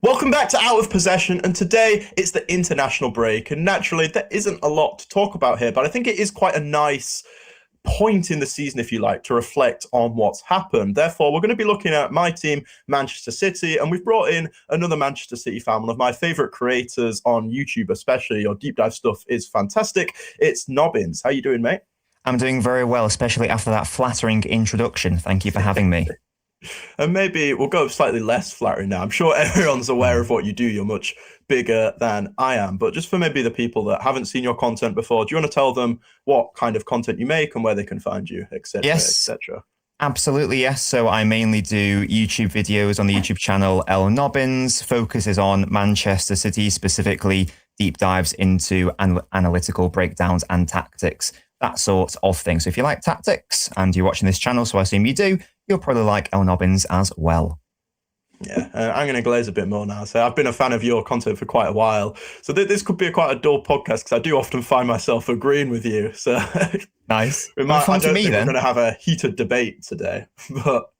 Welcome back to Out of Possession, and today it's the international break, and naturally there isn't a lot to talk about here, but I think it is quite a nice point in the season, if you like, to reflect on what's happened. Therefore, we're going to be looking at my team, Manchester City, and we've brought in another Manchester City fan, one of my favourite creators on YouTube especially. Your deep dive stuff is fantastic. It's LNobbins. How you doing, mate? I'm doing very well, especially after that flattering introduction. Thank you for having me. And maybe we'll go slightly less flattering now. I'm sure everyone's aware of what you do. You're much bigger than I am. But just for maybe the people that haven't seen your content before, do you want to tell them what kind of content you make and where they can find you, etc., Yes, etc.? absolutely, yes. So I mainly do YouTube videos on the YouTube channel LNobbins. Focuses on Manchester City, specifically deep dives into analytical breakdowns and tactics, that sort of thing. So if you like tactics and you're watching this channel, so I assume you do, you'll probably like LNobbins as well. Yeah, I'm going to glaze a bit more now. So I've been a fan of your content for quite a while. So this could be quite a dull podcast because I do often find myself agreeing with you. So Nice. I don't think we're going to have a heated debate today. But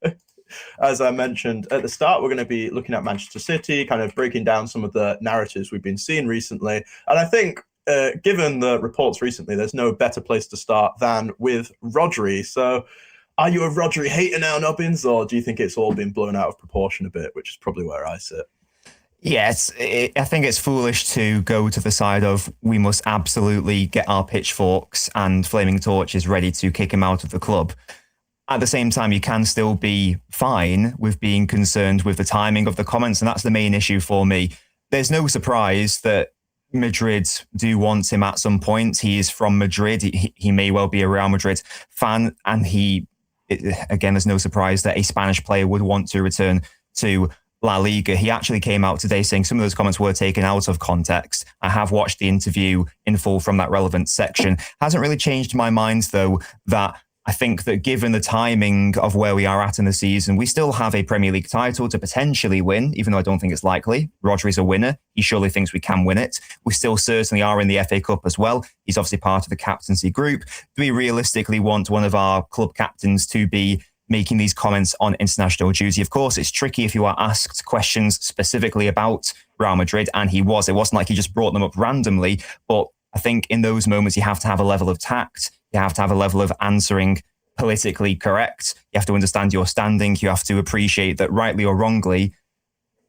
as I mentioned at the start, we're going to be looking at Manchester City, kind of breaking down some of the narratives we've been seeing recently. And I think given the reports recently, there's no better place to start than with Rodri. So are you a Rodri hater now, Nobbins, or do you think it's all been blown out of proportion a bit, which is probably where I sit? Yes, I think it's foolish to go to the side of we must absolutely get our pitchforks and flaming torches ready to kick him out of the club. At the same time, you can still be fine with being concerned with the timing of the comments, and that's the main issue for me. There's no surprise that Madrid do want him at some point. He is from Madrid. He may well be a Real Madrid fan, and again, there's no surprise that a Spanish player would want to return to La Liga. He actually came out today saying some of those comments were taken out of context. I have watched the interview in full from that relevant section. Hasn't really changed my mind, though, that I think that given the timing of where we are at in the season, we still have a Premier League title to potentially win, even though I don't think it's likely. Rodri's a winner. He surely thinks we can win it. We still certainly are in the FA Cup as well. He's obviously part of the captaincy group. Do we realistically want one of our club captains to be making these comments on international duty? Of course, it's tricky if you are asked questions specifically about Real Madrid, and he was. It wasn't like he just brought them up randomly, but I think in those moments you have to have a level of tact. You have to have a level of answering politically correct. You have to understand your standing. You have to appreciate that, rightly or wrongly,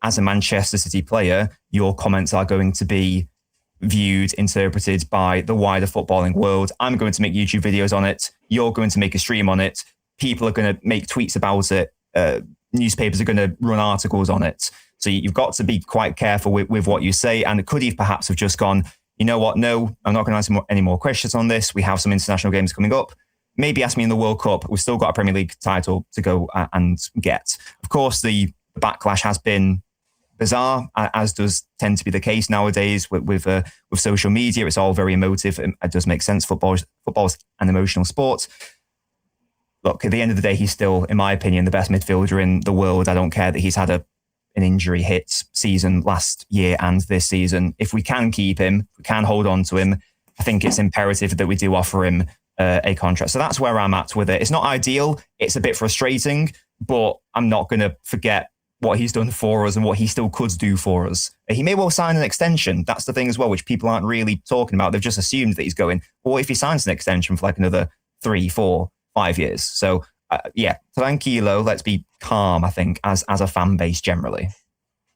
as a Manchester City player, your comments are going to be viewed, interpreted by the wider footballing world. I'm going to make YouTube videos on it. You're going to make a stream on it. People are going to make tweets about it. Newspapers are going to run articles on it. So you've got to be quite careful with what you say. And could he perhaps have just gone, you know what? No, I'm not going to answer any more questions on this. We have some international games coming up. Maybe ask me in the World Cup. We've still got a Premier League title to go and get. Of course, the backlash has been bizarre, as does tend to be the case nowadays with social media. It's all very emotive. It does make sense. Football's an emotional sport. Look, at the end of the day, he's still, in my opinion, the best midfielder in the world. I don't care that he's had an injury hit season last year and this season. If we can keep him, if we can hold on to him, I think it's imperative that we do offer him a contract. So that's where I'm at with it. It's not ideal. It's a bit frustrating, but I'm not going to forget what he's done for us and what he still could do for us. He may well sign an extension. That's the thing as well, which people aren't really talking about. They've just assumed that he's going, well, if he signs an extension for like another 3, 4, 5 years. So yeah, tranquilo, let's be calm, I think, as a fan base generally.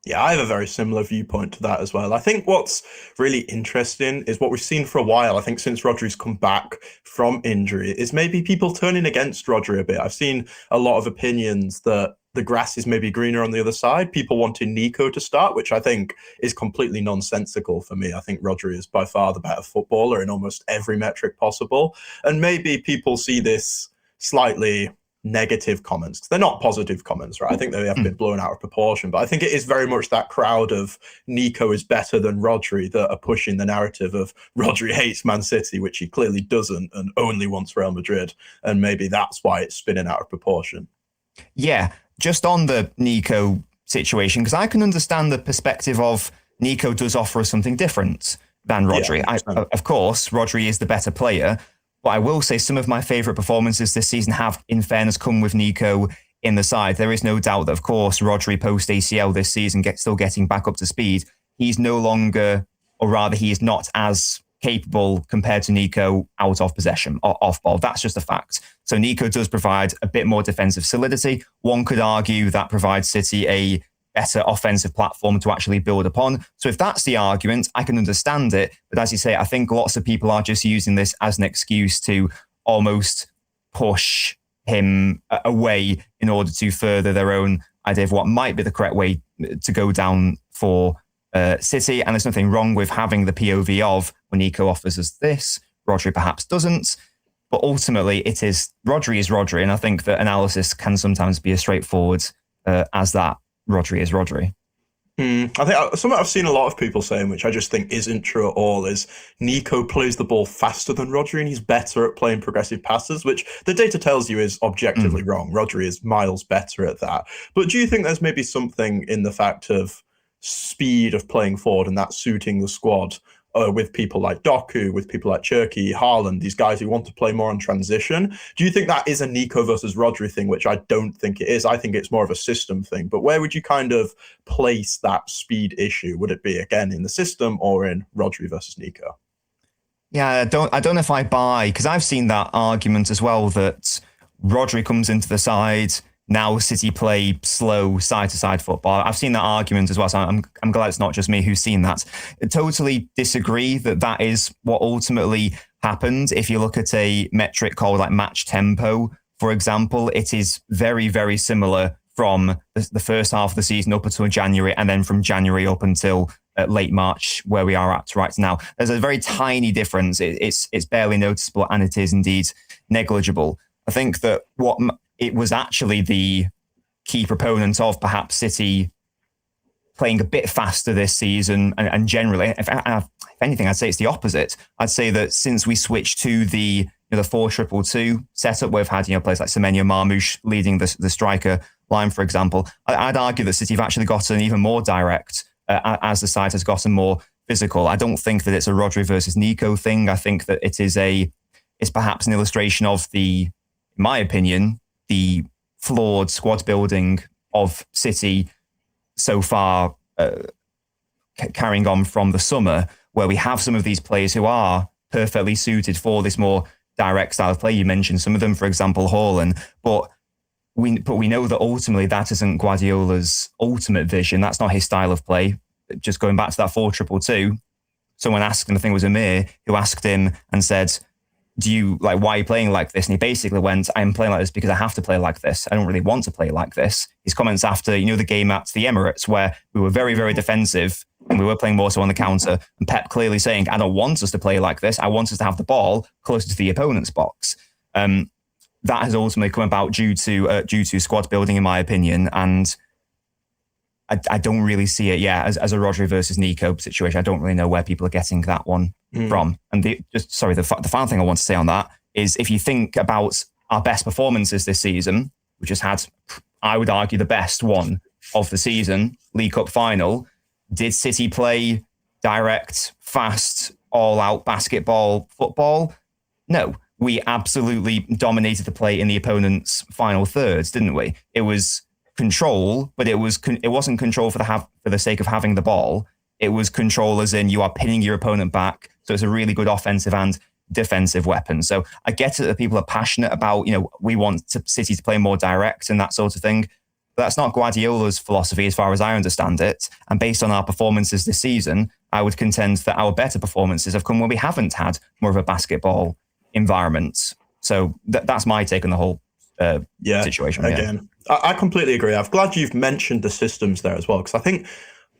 Yeah, I have a very similar viewpoint to that as well. I think what's really interesting is what we've seen for a while, I think since Rodri's come back from injury, is maybe people turning against Rodri a bit. I've seen a lot of opinions that the grass is maybe greener on the other side. People wanting Nico to start, which I think is completely nonsensical for me. I think Rodri is by far the better footballer in almost every metric possible. And maybe people see this slightly negative comments. They're not positive comments, right? I think they have been blown out of proportion, but I think it is very much that crowd of Nico is better than Rodri that are pushing the narrative of Rodri hates Man City, which he clearly doesn't and only wants Real Madrid. And maybe that's why it's spinning out of proportion. Yeah, just on the Nico situation, because I can understand the perspective of Nico does offer us something different than Rodri. Yeah, of course, Rodri is the better player. But I will say some of my favourite performances this season have, in fairness, come with Nico in the side. There is no doubt that, of course, Rodri post ACL this season still getting back up to speed. He's no longer, or rather, he is not as capable compared to Nico out of possession or off ball. That's just a fact. So Nico does provide a bit more defensive solidity. One could argue that provides City a better offensive platform to actually build upon. So if that's the argument, I can understand it. But as you say, I think lots of people are just using this as an excuse to almost push him away in order to further their own idea of what might be the correct way to go down for City. And there's nothing wrong with having the POV of, when Nico offers us this, Rodri perhaps doesn't. But ultimately, Rodri is Rodri. And I think that analysis can sometimes be as straightforward as that. Rodri is Rodri. I think something I've seen a lot of people saying, which I just think isn't true at all, is Nico plays the ball faster than Rodri and he's better at playing progressive passes, which the data tells you is objectively wrong. Rodri is miles better at that. But do you think there's maybe something in the fact of speed of playing forward and that suiting the squad with people like Doku, with people like Cherki, Haaland, these guys who want to play more on transition? Do you think that is a Nico versus Rodri thing, which I don't think it is? I think it's more of a system thing. But where would you kind of place that speed issue? Would it be, again, in the system or in Rodri versus Nico? Yeah, I don't know if I buy, because I've seen that argument as well, that Rodri comes into the side, now City play slow side-to-side football. I've seen that argument as well, so I'm glad it's not just me who's seen that. I totally disagree that is what ultimately happened. If you look at a metric called like match tempo, for example, it is very, very similar from the first half of the season up until January, and then from January up until late March, where we are at right now. There's a very tiny difference. It's barely noticeable, and it is indeed negligible. I think that it was actually the key proponent of perhaps City playing a bit faster this season, and generally, if anything, I'd say it's the opposite. I'd say that since we switched to the 4-2-2 setup, where we've had players like Semenyo, Marmoush leading the striker line, for example, I'd argue that City have actually gotten even more direct as the side has gotten more physical. I don't think that it's a Rodri versus Nico thing. I think that it's perhaps an illustration of in my opinion, the flawed squad building of City so far, carrying on from the summer, where we have some of these players who are perfectly suited for this more direct style of play. You mentioned some of them, for example, Haaland, but we know that ultimately that isn't Guardiola's ultimate vision. That's not his style of play. Just going back to that 4-2-2, someone asked, and I think it was Amir, who asked him and said, why are you playing like this? And he basically went, I'm playing like this because I have to play like this. I don't really want to play like this. His comments after, the game at the Emirates, where we were very, very defensive and we were playing more so on the counter, and Pep clearly saying, I don't want us to play like this. I want us to have the ball closer to the opponent's box. That has ultimately come about due to squad building, in my opinion. And I don't really see it, as a Rodri versus Nico situation. I don't really know where people are getting that one from. And the final thing I want to say on that is, if you think about our best performances this season, we just had, I would argue, the best one of the season, League Cup final. Did City play direct, fast, all-out basketball football? No. We absolutely dominated the play in the opponent's final thirds, didn't we? It was control, but it wasn't control for the sake of having the ball. It was control as in you are pinning your opponent back. So it's a really good offensive and defensive weapon. So I get it that people are passionate about, we want City to play more direct and that sort of thing. But that's not Guardiola's philosophy as far as I understand it. And based on our performances this season, I would contend that our better performances have come when we haven't had more of a basketball environment. So that's my take on the whole situation. Again, I completely agree. I'm glad you've mentioned the systems there as well, because I think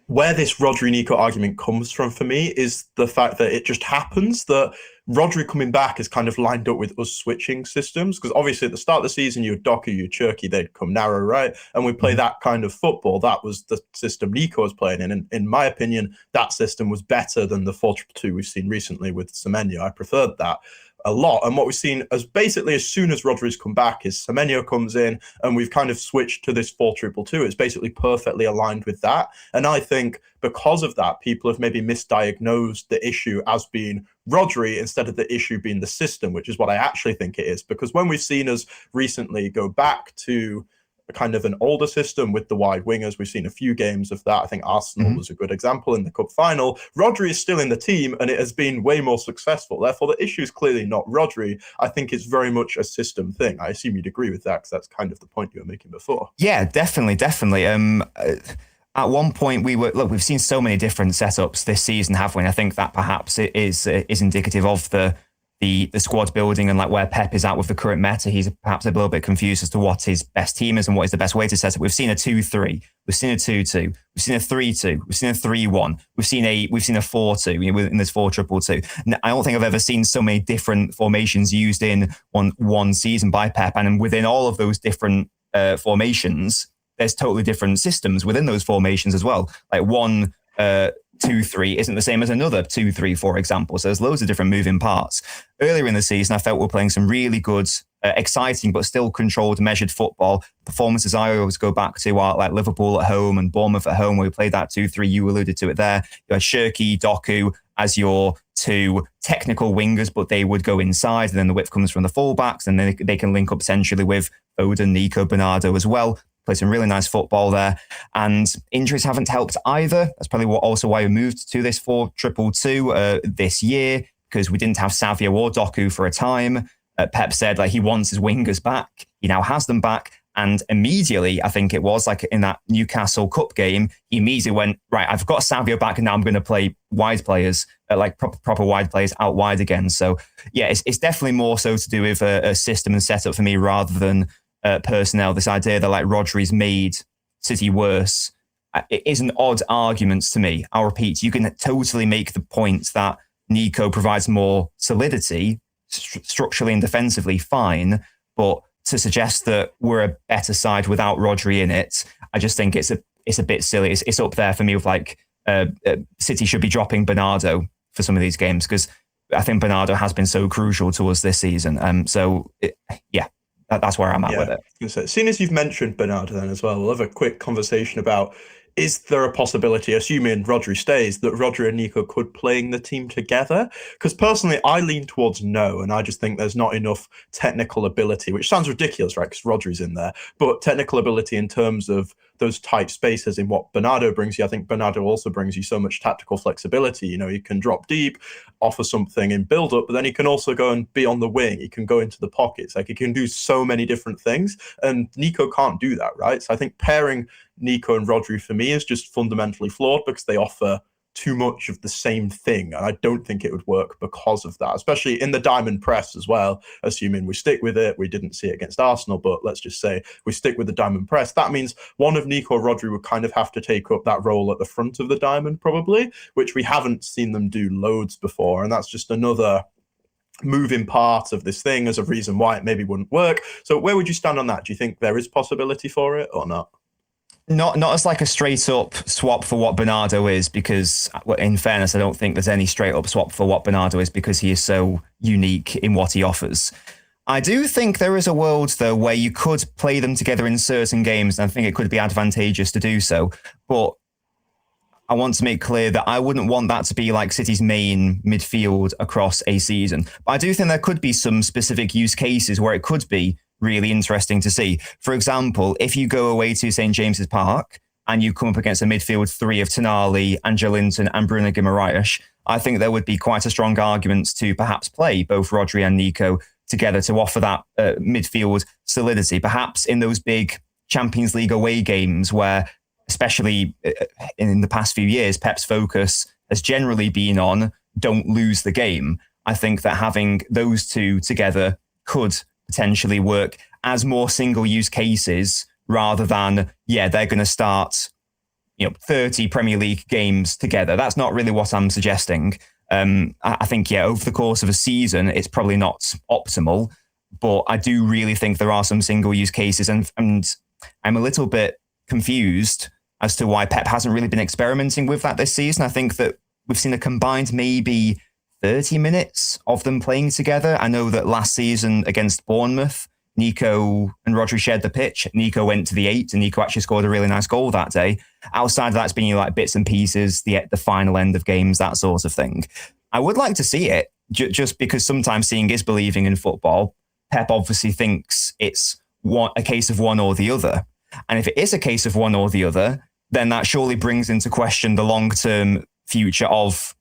where this Rodri-Nico argument comes from for me is the fact that it just happens that Rodri coming back is kind of lined up with us switching systems, because obviously at the start of the season, you had Doku, you had Cherki, they'd come narrow, right? And we play that kind of football. That was the system Nico was playing in. And in my opinion, that system was better than the 4-2-2 we've seen recently with Semenyo. I preferred that a lot. And what we've seen as basically as soon as Rodri's come back is Semenyo comes in and we've kind of switched to this 4-2-2. It's basically perfectly aligned with that. And I think because of that, people have maybe misdiagnosed the issue as being Rodri instead of the issue being the system, which is what I actually think it is. Because when we've seen us recently go back to kind of an older system with the wide wingers. We've seen a few games of that. I think Arsenal was a good example in the cup final. Rodri is still in the team and it has been way more successful. Therefore, the issue is clearly not Rodri. I think it's very much a system thing. I assume you'd agree with that because that's kind of the point you were making before. Yeah, definitely. At one point, we've seen so many different setups this season, haven't we? And I think that perhaps it is indicative of the squad building and like where Pep is at with the current meta. He's perhaps a little bit confused as to what his best team is and what is the best way to set it. We've seen a 2-3, we've seen a 2-2, we've seen a 3-2, we've seen a 3-1, we've seen a 4-2 in this 4-2-2. I don't think I've ever seen so many different formations used in one season by Pep, and within all of those different formations, there's totally different systems within those formations as well. Like one 2-3 isn't the same as another 2-3, for example. So there's loads of different moving parts. Earlier in the season, I felt we're playing some really good, exciting, but still controlled, measured football. Performances I always go back to are like Liverpool at home and Bournemouth at home, where we played that 2-3. You alluded to it there. You had Shirky, Doku as your two technical wingers, but they would go inside, and then the width comes from the fullbacks, and then they can link up centrally with Foden, Nico, Bernardo as well. Play some really nice football there. And injuries haven't helped either. That's probably also why we moved to this 4-2-2 this year, because we didn't have Savio or Doku for a time. Pep said like he wants his wingers back. He now has them back. And immediately, I think it was like in that Newcastle Cup game, he immediately went, right, I've got Savio back and now I'm going to play wide players, like proper wide players out wide again. So yeah, it's definitely more so to do with a system and setup for me rather than personnel. This idea that like Rodri's made City worse, it is an odd argument to me. I'll repeat, you can totally make the point that Nico provides more solidity structurally and defensively, fine, but to suggest that we're a better side without Rodri in it, I just think it's a bit silly. It's up there for me with like City should be dropping Bernardo for some of these games, because I think Bernardo has been so crucial to us this season. That's where I'm at with it. So, as soon as you've mentioned Bernardo then as well, we'll have a quick conversation about, is there a possibility, assuming Rodri stays, that Rodri and Nico could play in the team together? Because personally, I lean towards no, and I just think there's not enough technical ability, which sounds ridiculous, right, because Rodri's in there, but technical ability in terms of those tight spaces in what Bernardo brings you. I think Bernardo also brings you so much tactical flexibility. You know, he can drop deep, offer something in build-up, but then he can also go and be on the wing. He can go into the pockets. Like, he can do so many different things, and Nico can't do that, right? So I think pairing Nico and Rodri for me is just fundamentally flawed because they offer too much of the same thing. And I don't think it would work because of that, especially in the diamond press as well, assuming we stick with it. We didn't see it against Arsenal, but let's just say we stick with the diamond press. That means one of Nico or Rodri would kind of have to take up that role at the front of the diamond probably, which we haven't seen them do loads before. And that's just another moving part of this thing as a reason why it maybe wouldn't work. So where would you stand on that? Do you think there is possibility for it or not? Not as like a straight up swap for what Bernardo is, because in fairness, I don't think there's any straight up swap for what Bernardo is because he is so unique in what he offers. I do think there is a world though where you could play them together in certain games, and I think it could be advantageous to do so. But I want to make clear that I wouldn't want that to be like City's main midfield across a season. But I do think there could be some specific use cases where it could be really interesting to see. For example, if you go away to St. James's Park and you come up against a midfield three of Tonali, Angel Linton and Bruno Guimaraes, I think there would be quite a strong argument to perhaps play both Rodri and Nico together to offer that midfield solidity. Perhaps in those big Champions League away games where, especially in the past few years, Pep's focus has generally been on don't lose the game. I think that having those two together could potentially work as more single-use cases rather than, they're going to start 30 Premier League games together. That's not really what I'm suggesting. I think, over the course of a season, it's probably not optimal, but I do really think there are some single-use cases, and I'm a little bit confused as to why Pep hasn't really been experimenting with that this season. I think that we've seen a combined maybe 30 minutes of them playing together. I know that last season against Bournemouth, Nico and Rodri shared the pitch. Nico went to the 8 and Nico actually scored a really nice goal that day. Outside of that, it's been like bits and pieces, the final end of games, that sort of thing. I would like to see it just because sometimes seeing is believing in football. Pep obviously thinks it's a case of one or the other. And if it is a case of one or the other, then that surely brings into question the long-term future of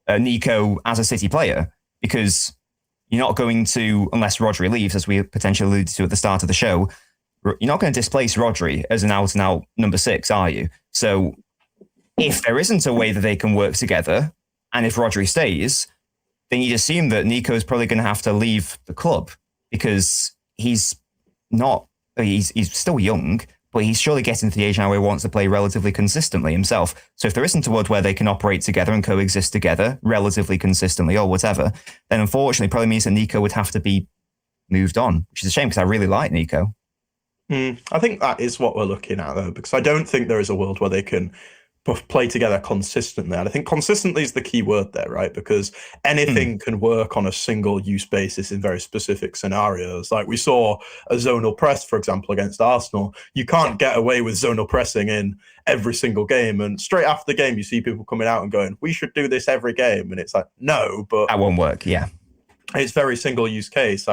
Nico as a City player, because you're not going to, unless Rodri leaves, as we potentially alluded to at the start of the show, you're not going to displace Rodri as an out-and-out number 6, are you? So if there isn't a way that they can work together, and if Rodri stays, then you'd assume that Nico is probably going to have to leave the club, because he's still young, but he's surely getting to the age now where he wants to play relatively consistently himself. So if there isn't a world where they can operate together and coexist together relatively consistently or whatever, then unfortunately probably means that Nico would have to be moved on, which is a shame because I really like Nico. I think that is what we're looking at, though, because I don't think there is a world where they can play together consistently. And I think consistently is the key word there, right? Because anything can work on a single use basis in very specific scenarios. Like we saw a zonal press, for example, against Arsenal. You can't get away with zonal pressing in every single game. And straight after the game, you see people coming out and going, we should do this every game. And it's like, no, but that won't work. Yeah. It's very single use case.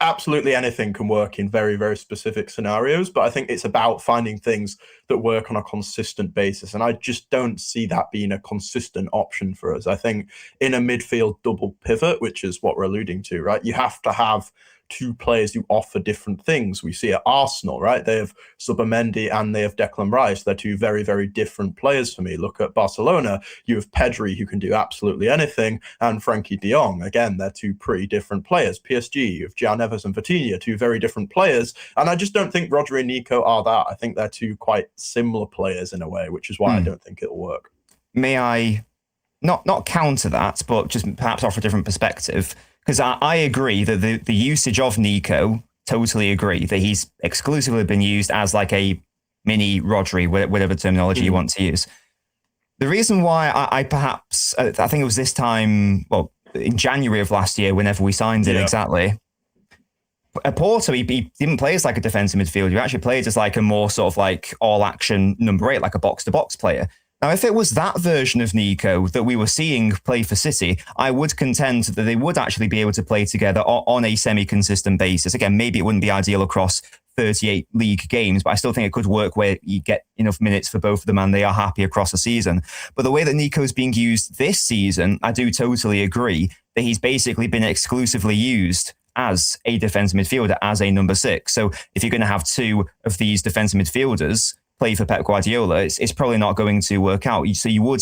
Absolutely anything can work in very, very specific scenarios, but I think it's about finding things that work on a consistent basis. And I just don't see that being a consistent option for us. I think in a midfield double pivot, which is what we're alluding to, right? You have to have two players who offer different things. We see at Arsenal, right? They have Subamendi and they have Declan Rice. They're two very, very different players for me. Look at Barcelona. You have Pedri, who can do absolutely anything, and Frankie de Jong. Again, they're two pretty different players. PSG, you have Gian Neves and Vitinha, two very different players. And I just don't think Rodri and Nico are that. I think they're two quite similar players in a way, which is why I don't think it'll work. May I not counter that, but just perhaps offer a different perspective? Because I agree that the usage of Nico, totally agree that he's exclusively been used as like a mini Rodri, whatever terminology you want to use. The reason why I think it was this time, well, in January of last year, whenever we signed it exactly, at Porto, he didn't play as like a defensive midfielder. He actually played as like a more sort of like all-action number 8, like a box-to-box player. Now, if it was that version of Nico that we were seeing play for City, I would contend that they would actually be able to play together on a semi-consistent basis. Again, maybe it wouldn't be ideal across 38 league games, but I still think it could work where you get enough minutes for both of them and they are happy across the season. But the way that Nico's being used this season, I do totally agree that he's basically been exclusively used as a defensive midfielder, as a number 6. So if you're going to have two of these defensive midfielders play for Pep Guardiola, it's probably not going to work out. So you would,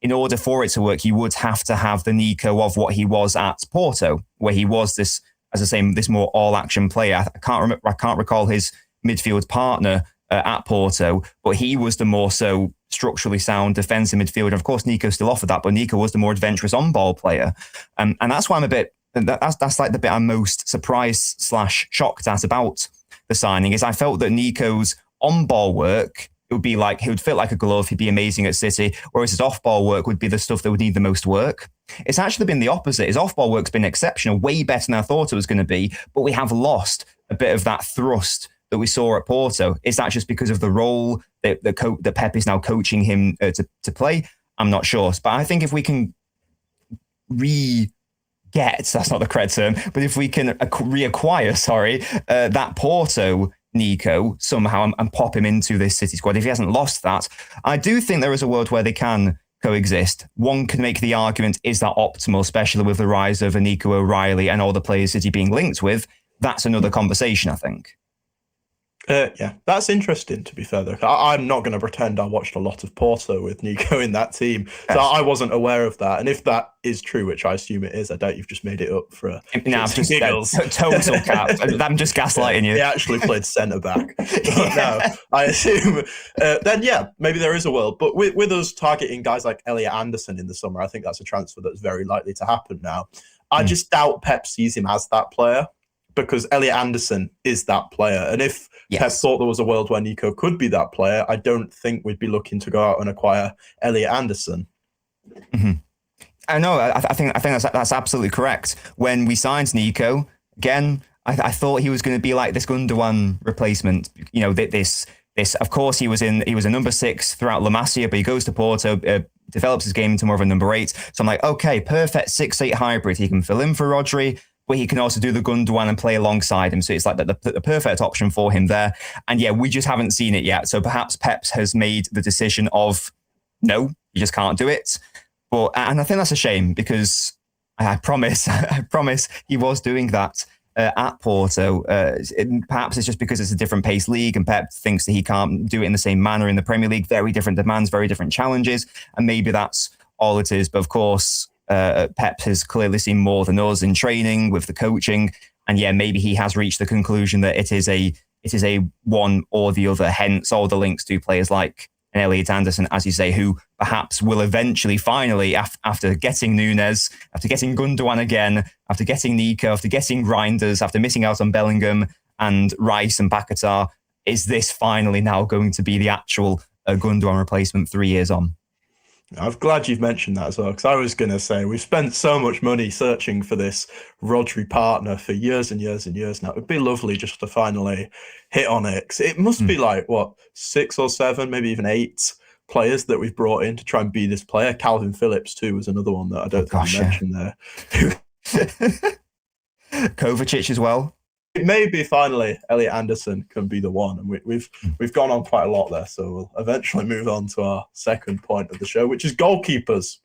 in order for it to work, you would have to have the Nico of what he was at Porto, where he was this, as I say, this more all-action player. I can't recall his midfield partner at Porto, but he was the more so structurally sound defensive midfielder. Of course, Nico still offered that, but Nico was the more adventurous on-ball player, and that's why I'm a bit. That's like the bit I'm most surprised / shocked at about the signing. Is I felt that Nico's on-ball work, it would be like, he would fit like a glove, he'd be amazing at City, whereas his off-ball work would be the stuff that would need the most work. It's actually been the opposite. His off-ball work's been exceptional, way better than I thought it was going to be, but we have lost a bit of that thrust that we saw at Porto. Is that just because of the role that Pep is now coaching him to play? I'm not sure. But I think if we can that's not the correct term, but if we can reacquire, that Porto Nico somehow and pop him into this City squad, if he hasn't lost that, I do think there is a world where they can coexist. One can make the argument, is that optimal, especially with the rise of a Nico O'Reilly and all the players City being linked with? That's another conversation, I think. Yeah, that's interesting, to be fair, though. I'm not going to pretend I watched a lot of Porto with Nico in that team, so yes. I wasn't aware of that. And if that is true, which I assume it is, I doubt you've just made it up for giggles. Total cap. I'm just gaslighting you. He actually played centre-back. No, I assume, then yeah, maybe there is a world. But with us targeting guys like Elliot Anderson in the summer, I think that's a transfer that's very likely to happen now. I just doubt Pep sees him as that player, because Elliot Anderson is that player. And if Pep thought there was a world where Nico could be that player, I don't think we'd be looking to go out and acquire Elliot Anderson. Mm-hmm. I know. I think that's absolutely correct. When we signed Nico, again, I thought he was going to be like this Gundogan replacement. You know, this. Of course, he was a number 6 throughout La Masia, but he goes to Porto, develops his game into more of a number 8. So I'm like, okay, perfect 6-8 hybrid. He can fill in for Rodri, but he can also do the Gundogan and play alongside him. So it's like the perfect option for him there. And yeah, we just haven't seen it yet. So perhaps Pep has made the decision of, no, you just can't do it. And I think that's a shame, because I promise he was doing that at Porto. Perhaps it's just because it's a different pace league and Pep thinks that he can't do it in the same manner in the Premier League. Very different demands, very different challenges. And maybe that's all it is. But of course, Pep has clearly seen more than us in training with the coaching. And yeah, maybe he has reached the conclusion that it is a one or the other, hence all the links to players like an Elliot Anderson, as you say, who perhaps will eventually, finally, after getting Nunes, after getting Gundogan again, after getting Nico, after getting Reinders, after missing out on Bellingham and Rice and Paquetá, is this finally now going to be the actual Gundogan replacement 3 years on? I'm glad you've mentioned that as well, because I was going to say we've spent so much money searching for this Rodri partner for years and years and years now. It'd be lovely just to finally hit on it. 'Cause it must be like, 6 or 7, maybe even 8 players that we've brought in to try and be this player. Calvin Phillips too was another one that I don't think you mentioned there. Kovacic as well. Maybe finally Elliot Anderson can be the one, and we've gone on quite a lot there, so we'll eventually move on to our second point of the show, which is goalkeepers.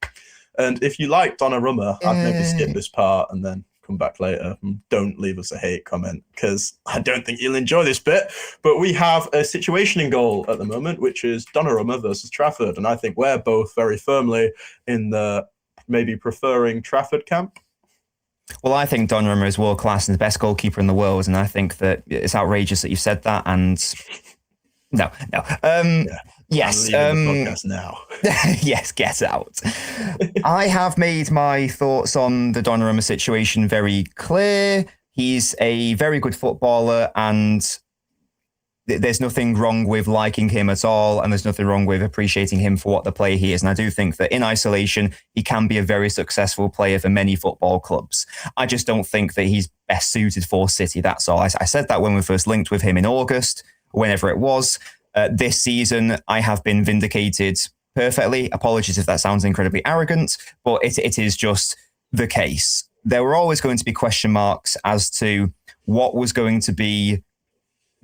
And if you like Donnarumma, I'd maybe skip this part and then come back later. And don't leave us a hate comment, because I don't think you'll enjoy this bit. But we have a situation in goal at the moment, which is Donnarumma versus Trafford, and I think we're both very firmly in the maybe preferring Trafford camp. Well, I think Donnarumma is world class and the best goalkeeper in the world, and I think that it's outrageous that you've said that. And no. Yes. Podcast now. Yes, get out. I have made my thoughts on the Donnarumma situation very clear. He's a very good footballer, and there's nothing wrong with liking him at all, and there's nothing wrong with appreciating him for what the player he is. And I do think that in isolation, he can be a very successful player for many football clubs. I just don't think that he's best suited for City, that's all. I said that when we first linked with him in August, whenever it was. This season, I have been vindicated perfectly. Apologies if that sounds incredibly arrogant, but it is just the case. There were always going to be question marks as to what was going to be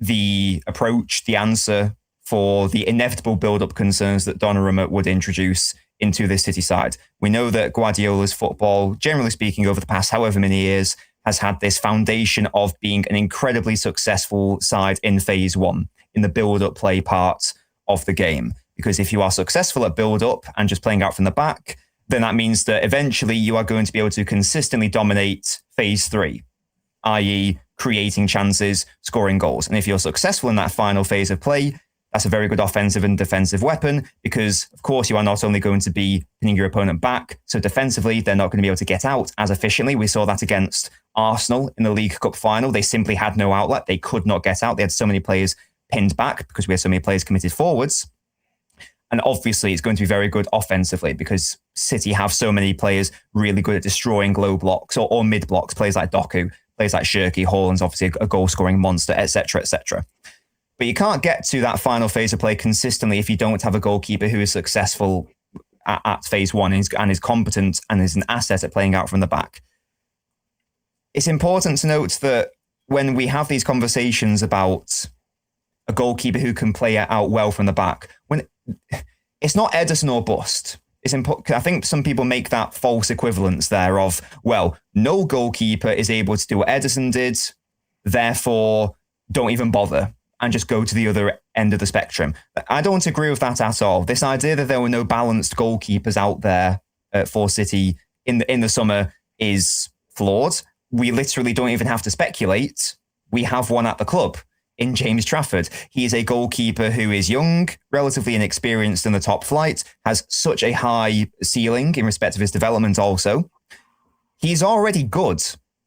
the approach, the answer for the inevitable build-up concerns that Donnarumma would introduce into this City side. We know that Guardiola's football, generally speaking, over the past however many years, has had this foundation of being an incredibly successful side in phase 1, in the build-up play part of the game. Because if you are successful at build-up and just playing out from the back, then that means that eventually you are going to be able to consistently dominate phase 3, i.e., creating chances, scoring goals. And if you're successful in that final phase of play, that's a very good offensive and defensive weapon, because, of course, you are not only going to be pinning your opponent back, so defensively, they're not going to be able to get out as efficiently. We saw that against Arsenal in the League Cup final. They simply had no outlet. They could not get out. They had so many players pinned back because we had so many players committed forwards. And obviously, it's going to be very good offensively because City have so many players really good at destroying low blocks or mid blocks, players like Doku, players like Shirky, Haaland's obviously a goal-scoring monster, etc., etc. But you can't get to that final phase of play consistently if you don't have a goalkeeper who is successful at phase 1 and is competent and is an asset at playing out from the back. It's important to note that when we have these conversations about a goalkeeper who can play out well from the back, when it's not Ederson or bust. I think some people make that false equivalence there of, well, no goalkeeper is able to do what Ederson did, therefore don't even bother and just go to the other end of the spectrum. I don't agree with that at all. This idea that there were no balanced goalkeepers out there for City in the summer is flawed. We literally don't even have to speculate. We have one at the club in James Trafford. He is a goalkeeper who is young, relatively inexperienced in the top flight, has such a high ceiling in respect of his development also. He's already good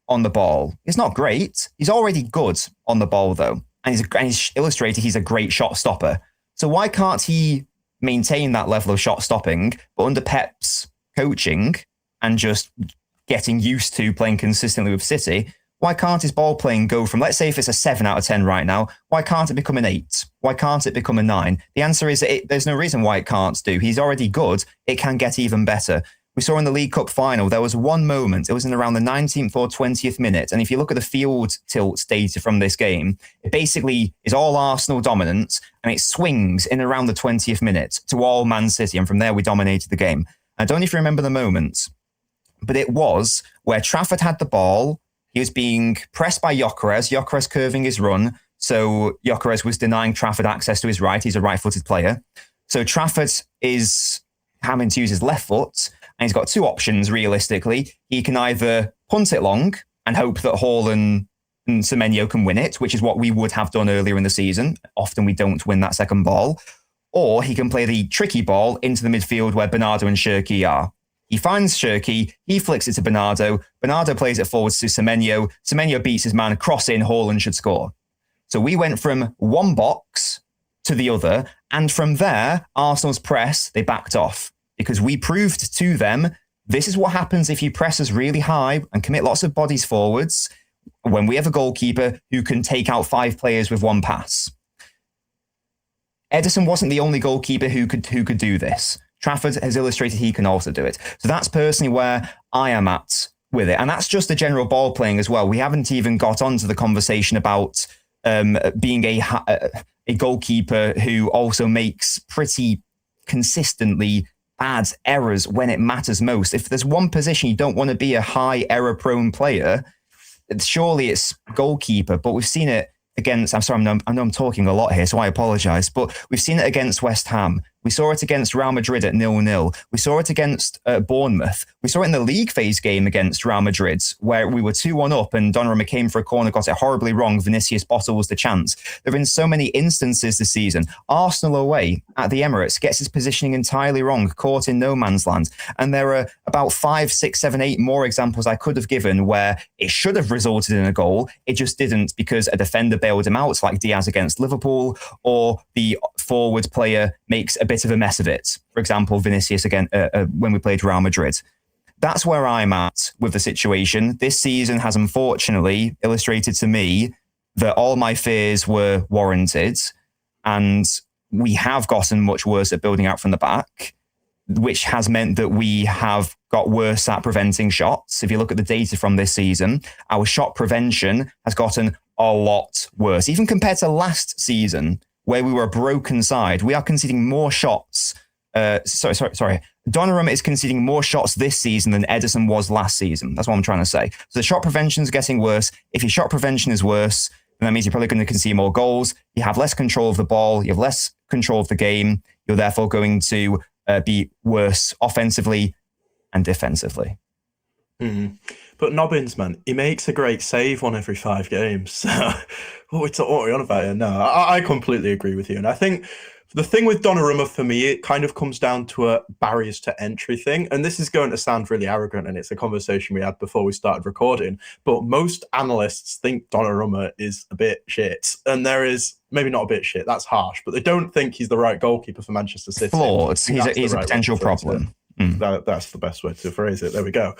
on the ball. He's not great. He's already good on the ball, though. And he's illustrated he's a great shot stopper. So why can't he maintain that level of shot stopping, but under Pep's coaching and just getting used to playing consistently with City, why can't his ball playing go from, let's say if it's a 7 out of 10 right now, why can't it become an 8? Why can't it become a 9? The answer is there's no reason why it can't do. He's already good. It can get even better. we saw in the League Cup final, there was one moment, it was in around the 19th or 20th minute. And if you look at the field tilt data from this game, it basically is all Arsenal dominance, and it swings in around the 20th minute to all Man City. And from there, we dominated the game. I don't know if you remember the moment, but it was where Trafford had the ball. He was being pressed by Gyökeres curving his run. So Gyökeres was denying Trafford access to his right. He's a right-footed player. So Trafford is having to use his left foot, and he's got two options, realistically. He can either punt it long and hope that Hall and Semenyo can win it, which is what we would have done earlier in the season. Often we don't win that second ball. Or he can play the tricky ball into the midfield where Bernardo and Cherki are. He finds Cherki, he flicks it to Bernardo. Bernardo plays it forwards to Semenyo. Semenyo beats his man, cross in, Haaland should score. So we went from one box to the other, and from there, Arsenal's press, they backed off. Because we proved to them, this is what happens if you press us really high and commit lots of bodies forwards when we have a goalkeeper who can take out 5 players with one pass. Ederson wasn't the only goalkeeper who could do this. Trafford has illustrated he can also do it. So that's personally where I am at with it. And that's just the general ball playing as well. We haven't even got onto the conversation about being a goalkeeper who also makes pretty consistently bad errors when it matters most. If there's one position you don't want to be a high error prone player, surely it's goalkeeper. But we've seen it against, I know I'm talking a lot here, so I apologise, but we've seen it against West Ham. We saw it against Real Madrid at 0-0. We saw it against Bournemouth. We saw it in the league phase game against Real Madrid, where we were 2-1 up and Donnarumma came for a corner, got it horribly wrong. Vinicius bottles the chance. There have been so many instances this season. Arsenal away at the Emirates gets his positioning entirely wrong, caught in no man's land. And there are about 5, 6, 7, 8 more examples I could have given where it should have resulted in a goal. It just didn't because a defender bailed him out, like Diaz against Liverpool, or the forward player makes a bit of a mess of it. For example, Vinicius again when we played Real Madrid. That's where I'm at with the situation. This season has unfortunately illustrated to me that all my fears were warranted, and we have gotten much worse at building out from the back, which has meant that we have got worse at preventing shots. If you look at the data from this season, our shot prevention has gotten a lot worse. Even compared to last season, where we were a broken side, we are conceding more shots. Sorry. Donnarumma is conceding more shots this season than Ederson was last season. That's what I'm trying to say. So the shot prevention is getting worse. If your shot prevention is worse, then that means you're probably going to concede more goals. You have less control of the ball. You have less control of the game. You're therefore going to be worse offensively and defensively. Mm. But Nobbins, man, he makes a great save 1 every 5 games. What are we on about here? No, I completely agree with you. And I think the thing with Donnarumma for me, it kind of comes down to a barriers to entry thing. And this is going to sound really arrogant, and it's a conversation we had before we started recording. But most analysts think Donnarumma is a bit shit. And there is maybe not a bit shit, that's harsh, but they don't think he's the right goalkeeper for Manchester City. Flawed. He's a potential problem. That's the best way to phrase it. There we go.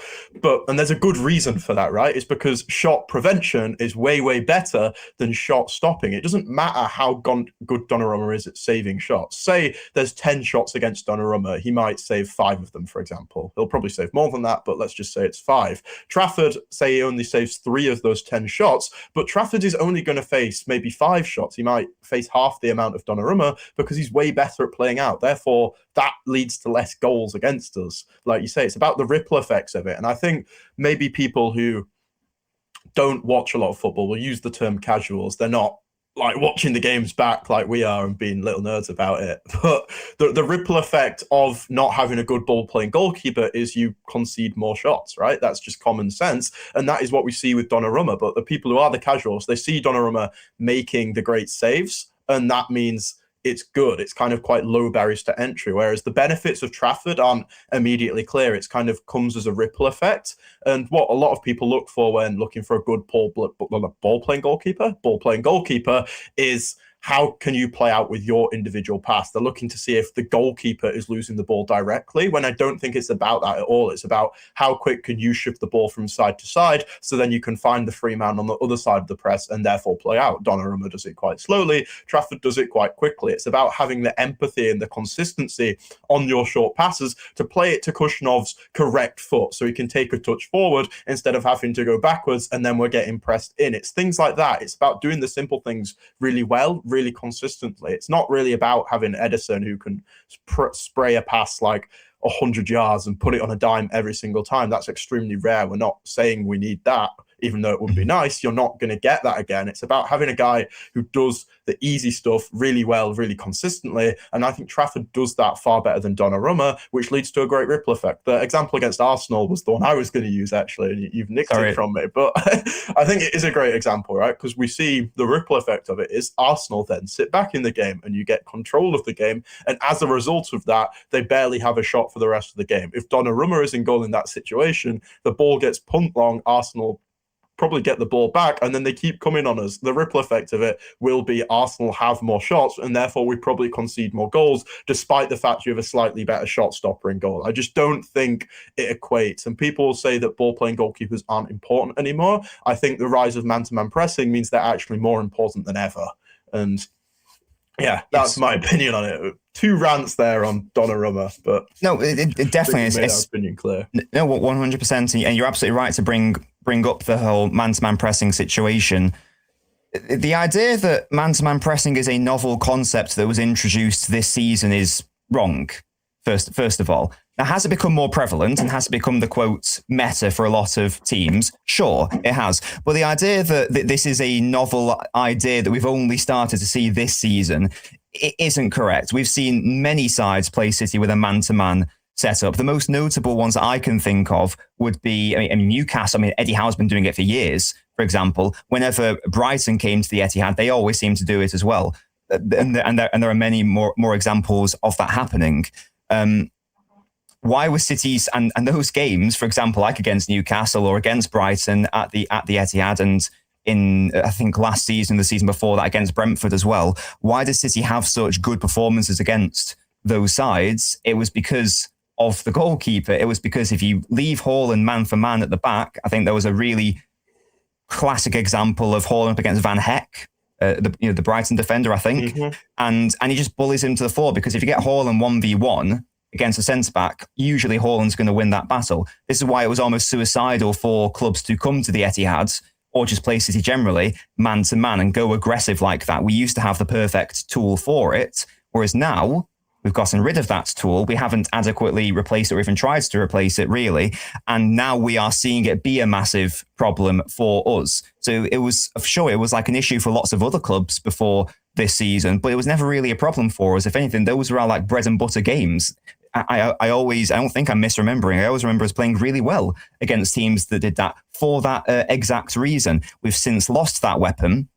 And there's a good reason for that, right? It's because shot prevention is way, way better than shot stopping. It doesn't matter how good Donnarumma is at saving shots. Say there's 10 shots against Donnarumma, he might save 5 of them, for example. He'll probably save more than that, but let's just say it's 5. Trafford, say he only saves 3 of those 10 shots, but Trafford is only going to face maybe 5 shots. He might face half the amount of Donnarumma because he's way better at playing out. Therefore, that leads to less goals against us. Like you say, it's about the ripple effects of it. And I think maybe people who don't watch a lot of football will use the term casuals. They're not like watching the games back like we are and being little nerds about it. But the ripple effect of not having a good ball playing goalkeeper is you concede more shots, right? That's just common sense. And that is what we see with Donnarumma. But the people who are the casuals, they see Donnarumma making the great saves, and that means it's good. It's kind of quite low barriers to entry, whereas the benefits of Trafford aren't immediately clear. It's kind of comes as a ripple effect. And what a lot of people look for when looking for a good ball-playing goalkeeper is how can you play out with your individual pass? They're looking to see if the goalkeeper is losing the ball directly, when I don't think it's about that at all. It's about how quick can you shift the ball from side to side, so then you can find the free man on the other side of the press and therefore play out. Donnarumma does it quite slowly. Trafford does it quite quickly. It's about having the empathy and the consistency on your short passes to play it to Kushnov's correct foot, so he can take a touch forward instead of having to go backwards and then we're getting pressed in. It's things like that. It's about doing the simple things really well, really consistently. It's not really about having Edison who can spray a pass like 100 yards and put it on a dime every single time. That's extremely rare. We're not saying we need that, even though it would be nice. You're not going to get that again. It's about having a guy who does the easy stuff really well, really consistently. And I think Trafford does that far better than Donnarumma, which leads to a great ripple effect. The example against Arsenal was the one I was going to use, actually, and you've nicked it from me. But I think it is a great example, right? Because we see the ripple effect of it is Arsenal then sit back in the game and you get control of the game. And as a result of that, they barely have a shot for the rest of the game. If Donnarumma is in goal in that situation, the ball gets pumped long, Arsenal probably get the ball back, and then they keep coming on us. The ripple effect of it will be Arsenal have more shots, and therefore we probably concede more goals, despite the fact you have a slightly better shot stopper in goal. I just don't think it equates. And people say that ball-playing goalkeepers aren't important anymore. I think the rise of man-to-man pressing means they're actually more important than ever. And yeah, that's my opinion on it. 2 rants there on Donnarumma, but no, it definitely is. It's opinion clear. No, 100%, and you're absolutely right to bring up the whole man-to-man pressing situation. The idea that man-to-man pressing is a novel concept that was introduced this season is wrong. First of all, now, has it become more prevalent and has it become the quote meta for a lot of teams? Sure, it has. But the idea that this is a novel idea that we've only started to see this season, it isn't correct. We've seen many sides play City with a man-to-man setup. The most notable ones that I can think of would be, I mean, Newcastle. I mean, Eddie Howe's been doing it for years. For example, whenever Brighton came to the Etihad, they always seem to do it as well. And there are many more examples of that happening. Why were City's and those games, for example, like against Newcastle or against Brighton at the Etihad, and in I think last season, the season before that against Brentford as well, why did City have such good performances against those sides? It was because of the goalkeeper. It was because if you leave Haaland man for man at the back, I think there was a really classic example of Haaland up against Van Heck, the Brighton defender, I think, and he just bullies him to the floor, because if you get Haaland 1v1 against a centre-back, usually Haaland's going to win that battle. This is why it was almost suicidal for clubs to come to the Etihad, or just play City generally, man-to-man, and go aggressive like that. We used to have the perfect tool for it, whereas now we've gotten rid of that tool. We haven't adequately replaced it or even tried to replace it, really. And now we are seeing it be a massive problem for us. So it was like an issue for lots of other clubs before this season, but it was never really a problem for us. If anything, those were our like bread and butter games. I don't think I'm misremembering. I always remember us playing really well against teams that did that for that exact reason. We've since lost that weapon.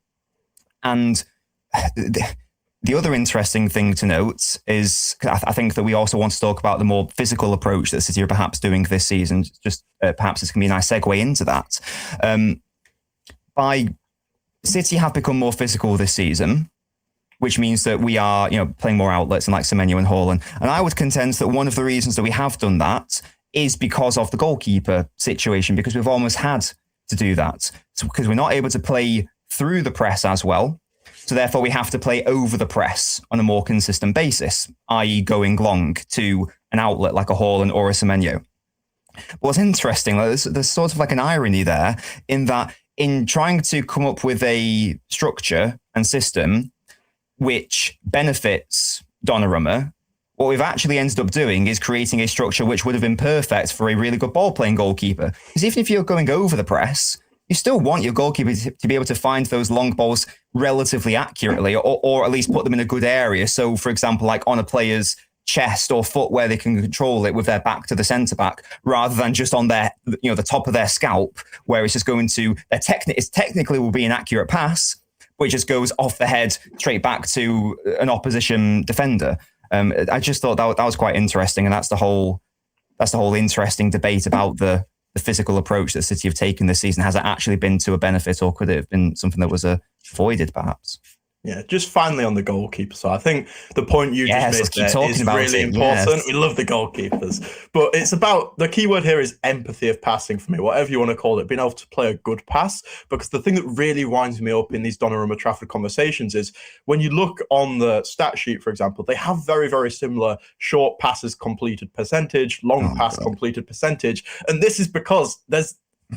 And the other interesting thing to note is, I think that we also want to talk about the more physical approach that City are perhaps doing this season. Just perhaps it's going to be a nice segue into that. By City have become more physical this season, which means that we are, playing more outlets and like Semenyo and Haaland. And I would contend that one of the reasons that we have done that is because of the goalkeeper situation, because we've almost had to do that. So, because we're not able to play through the press as well. So therefore we have to play over the press on a more consistent basis, i.e. going long to an outlet like a Haaland or a Semenyo. What's interesting, there's sort of like an irony there in that in trying to come up with a structure and system which benefits Donnarumma, what we've actually ended up doing is creating a structure which would have been perfect for a really good ball-playing goalkeeper. Because even if you're going over the press, you still want your goalkeeper to be able to find those long balls relatively accurately, or at least put them in a good area. So, for example, like on a player's chest or foot where they can control it with their back to the centre-back, rather than just on their, the top of their scalp, where it's just going to, it technically will be an accurate pass, which just goes off the head straight back to an opposition defender. I just thought that was quite interesting, and that's the whole interesting debate about the physical approach that City have taken this season. Has it actually been to a benefit, or could it have been something that was avoided, perhaps? Yeah, just finally on the goalkeeper. So I think the point you just Yes, made let's keep there talking is about really it. important. Yes. We love the goalkeepers, but it's about the key word here is empathy of passing for me, whatever you want to call it, being able to play a good pass. Because the thing that really winds me up in these Donnarumma Trafford conversations is when you look on the stat sheet, for example, they have very, very similar short passes completed percentage, long Oh, pass God. completed percentage. And this is because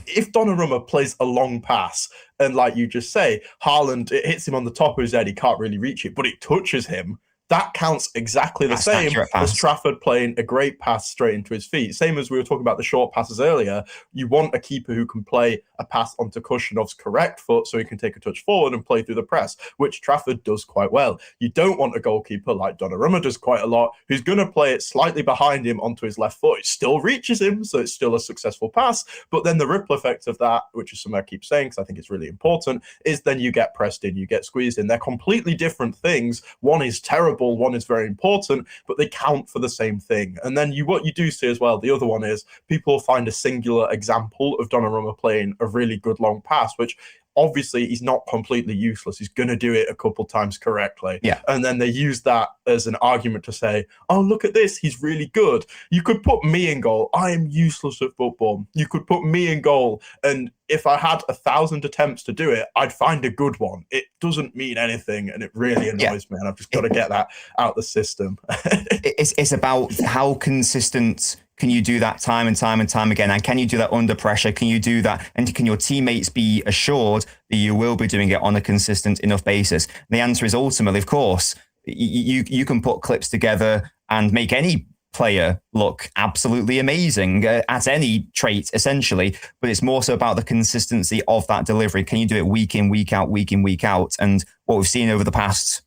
if Donnarumma plays a long pass, and like you just say, Haaland, it hits him on the top of his head, he can't really reach it, but it touches him. That counts exactly the That's an same accurate as pass. Trafford playing a great pass straight into his feet. Same as we were talking about the short passes earlier. You want a keeper who can play a pass onto Kushanov's correct foot so he can take a touch forward and play through the press, which Trafford does quite well. You don't want a goalkeeper like Donnarumma does quite a lot, who's going to play it slightly behind him onto his left foot. It still reaches him, so it's still a successful pass. But then the ripple effect of that, which is something I keep saying because I think it's really important, is then you get pressed in, you get squeezed in. They're completely different things. One is terrible, one is very important, but they count for the same thing. And then what you do see as well, the other one is people find a singular example of Donnarumma playing a really good long pass, which obviously he's not completely useless. He's going to do it a couple times correctly. Yeah. And then they use that as an argument to say, oh, look at this. He's really good. You could put me in goal. I am useless at football. You could put me in goal. And if I had 1,000 attempts to do it, I'd find a good one. It doesn't mean anything. And it really annoys me. And I've just got to get that out of the system. It's about how consistent can you do that time and time and time again? And can you do that under pressure? Can you do that? And can your teammates be assured that you will be doing it on a consistent enough basis? And the answer is ultimately, of course, you can put clips together and make any player look absolutely amazing at any trait, essentially. But it's more so about the consistency of that delivery. Can you do it week in, week out, week in, week out? And what we've seen over the past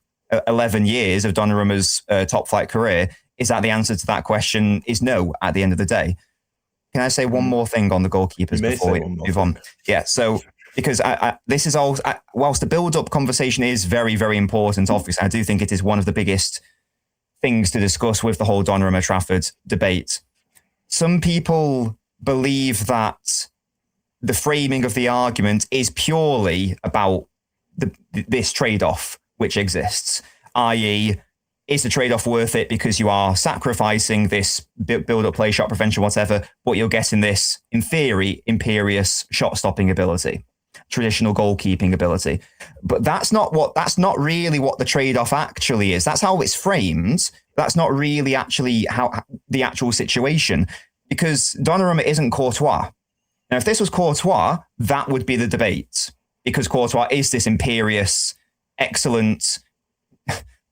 11 years of Donnarumma's top flight career is that the answer to that question is no at the end of the day. Can I say one more thing on the goalkeepers before we move on? Yeah, so because this is all, whilst the build-up conversation is very, very important, obviously, I do think it is one of the biggest things to discuss with the whole Donnarumma Trafford debate. Some people believe that the framing of the argument is purely about this trade-off which exists, i.e., is the trade-off worth it because you are sacrificing this build-up play, shot prevention, whatever, but you're getting this, in theory, imperious shot-stopping ability, traditional goalkeeping ability. But that's not really what the trade-off actually is. That's how it's framed. That's not really actually how the actual situation, because Donnarumma isn't Courtois. Now, if this was Courtois, that would be the debate, because Courtois is this imperious, excellent,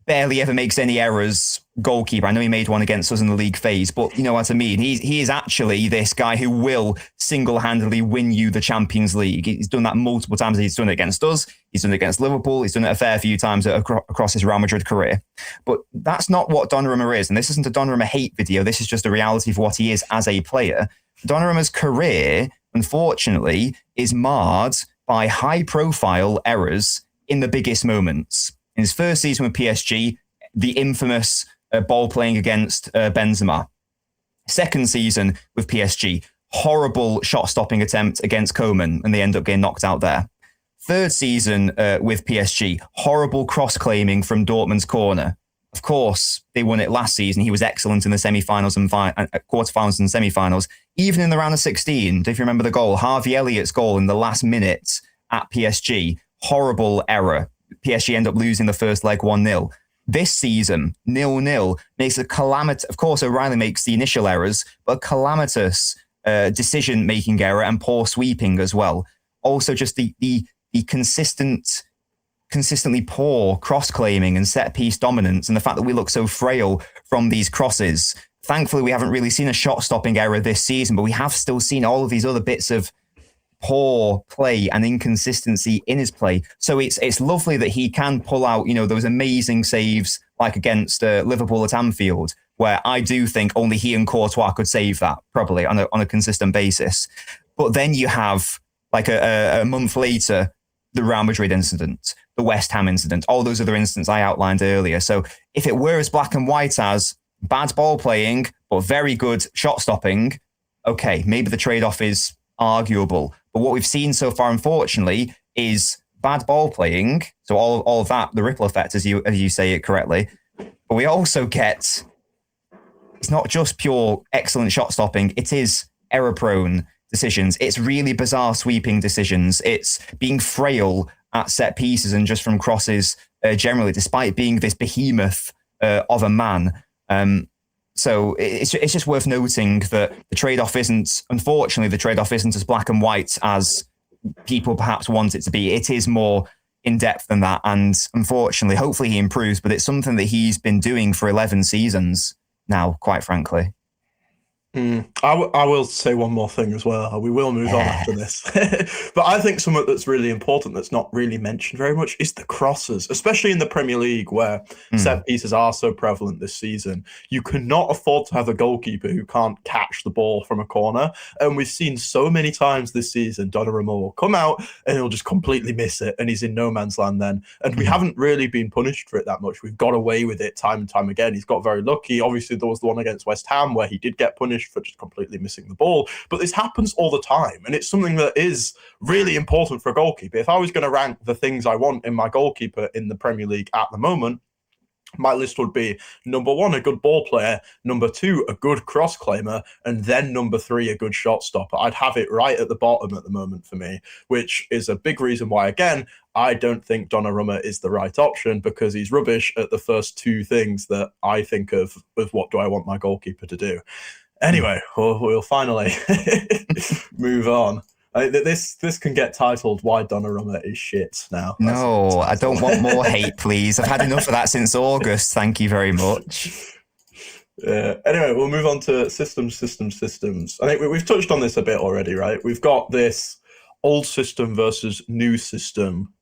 barely ever makes any errors goalkeeper. I know he made one against us in the league phase, but you know what I mean? He is actually this guy who will single-handedly win you the Champions League. He's done that multiple times. He's done it against us. He's done it against Liverpool. He's done it a fair few times across his Real Madrid career. But that's not what Donnarumma is. And this isn't a Donnarumma hate video. This is just a reality of what he is as a player. Donnarumma's career, unfortunately, is marred by high-profile errors in the biggest moments. In his first season with PSG, the infamous ball playing against Benzema. Second season with PSG, horrible shot-stopping attempt against Koeman, and they end up getting knocked out there. Third season with PSG, horrible cross-claiming from Dortmund's corner. Of course, they won it last season. He was excellent in the semi-finals and quarterfinals and semi-finals. Even in the round of 16, if you remember the goal, Harvey Elliott's goal in the last minute at PSG, horrible error. PSG end up losing the first leg 1-0. This season, 0-0, makes a calamitous... Of course, O'Reilly makes the initial errors, but a calamitous decision-making error and poor sweeping as well. Also, just the consistently poor cross-claiming and set-piece dominance, and the fact that we look so frail from these crosses. Thankfully, we haven't really seen a shot-stopping error this season, but we have still seen all of these other bits of poor play and inconsistency in his play. So it's lovely that he can pull out, those amazing saves like against Liverpool at Anfield, where I do think only he and Courtois could save that probably on a consistent basis. But then you have like a month later, the Real Madrid incident, the West Ham incident, all those other incidents I outlined earlier. So if it were as black and white as bad ball playing, but very good shot stopping, okay, maybe the trade-off is arguable. But what we've seen so far, unfortunately, is bad ball playing, so all of that, the ripple effect, as you say it correctly. But we also get, it's not just pure excellent shot stopping, it is error-prone decisions. It's really bizarre sweeping decisions. It's being frail at set pieces and just from crosses generally, despite being this behemoth of a man. So it's just worth noting that the trade-off isn't, unfortunately, the trade-off isn't as black and white as people perhaps want it to be. It is more in-depth than that. And unfortunately, hopefully he improves, but it's something that he's been doing for 11 seasons now, quite frankly. I will say one more thing as well. We will move on after this. But I think something that's really important that's not really mentioned very much is the crosses, especially in the Premier League where set pieces are so prevalent this season. You cannot afford to have a goalkeeper who can't catch the ball from a corner. And we've seen so many times this season, Donnarumma will come out and he'll just completely miss it and he's in no man's land then. And we haven't really been punished for it that much. We've got away with it time and time again. He's got very lucky. Obviously, there was the one against West Ham where he did get punished for just completely missing the ball. But this happens all the time. And it's something that is really important for a goalkeeper. If I was going to rank the things I want in my goalkeeper in the Premier League at the moment, my list would be number 1, a good ball player, number 2, a good cross claimer, and then number 3, a good shot stopper. I'd have it right at the bottom at the moment for me, which is a big reason why, again, I don't think Donnarumma is the right option because he's rubbish at the first 2 things that I think of what do I want my goalkeeper to do. Anyway, we'll finally move on. This can get titled "Why Donnarumma is Shit" now. No, I don't want more hate, please. I've had enough of that since August. Thank you very much. Anyway, we'll move on to systems. I think we've touched on this a bit already, right? We've got this old system versus new system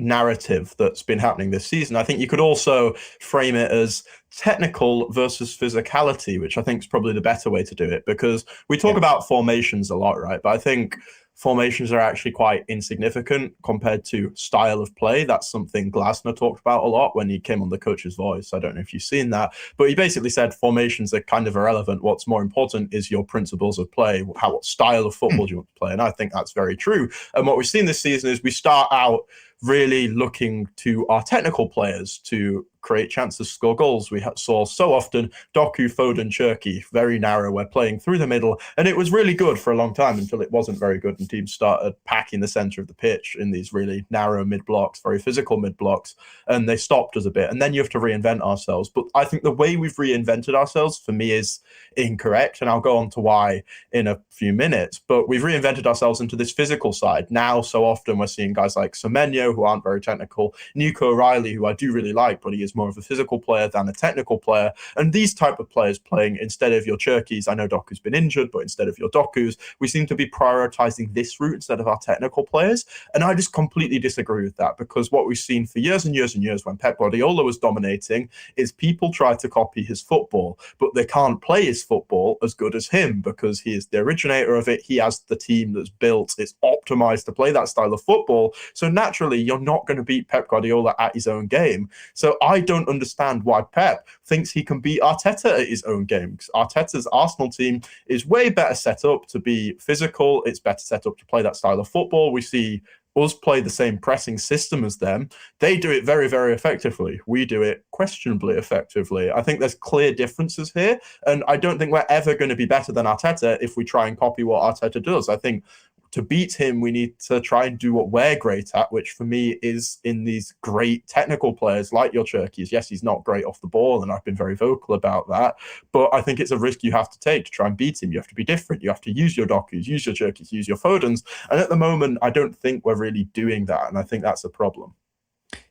narrative that's been happening this season. I think you could also frame it as technical versus physicality, which I think is probably the better way to do it, because we talk about formations a lot, right? But I think formations are actually quite insignificant compared to style of play. That's something Glasner talked about a lot when he came on the Coach's Voice. I don't know if you've seen that, but he basically said formations are kind of irrelevant. What's more important is your principles of play. What style of football do you want to play? And I think that's very true. And what we've seen this season is we start out really looking to our technical players to create chances to score goals. We saw so often Doku, Foden, Cherki, very narrow. We're playing through the middle, and it was really good for a long time until it wasn't very good, and teams started packing the center of the pitch in these really narrow mid blocks, very physical mid blocks, and they stopped us a bit. And then you have to reinvent ourselves. But I think the way we've reinvented ourselves for me is incorrect, and I'll go on to why in a few minutes. But we've reinvented ourselves into this physical side. Now, so often we're seeing guys like Semenyo, who aren't very technical, Nico O'Reilly, who I do really like, but he is more of a physical player than a technical player. And these type of players playing instead of your Cherkis. I know Doku's been injured, but instead of your Dokus, we seem to be prioritizing this route instead of our technical players. And I just completely disagree with that, because what we've seen for years and years and years when Pep Guardiola was dominating is people try to copy his football, but they can't play his football as good as him because he is the originator of it. He has the team that's built, it's optimized to play that style of football. So naturally, you're not going to beat Pep Guardiola at his own game. So I don't understand why Pep thinks he can beat Arteta at his own game, because Arteta's Arsenal team is way better set up to be physical. It's better set up to play that style of football. We see us play the same pressing system as them. They do it very, very effectively. We do it questionably effectively. I think there's clear differences here, and I don't think we're ever going to be better than Arteta if we try and copy what Arteta does. I think to beat him, we need to try and do what we're great at, which for me is in these great technical players like your Cherkis. Yes, he's not great off the ball, and I've been very vocal about that, but I think it's a risk you have to take to try and beat him. You have to be different. You have to use your Dokus, use your Cherkis, use your Fodens. And at the moment, I don't think we're really doing that, and I think that's a problem.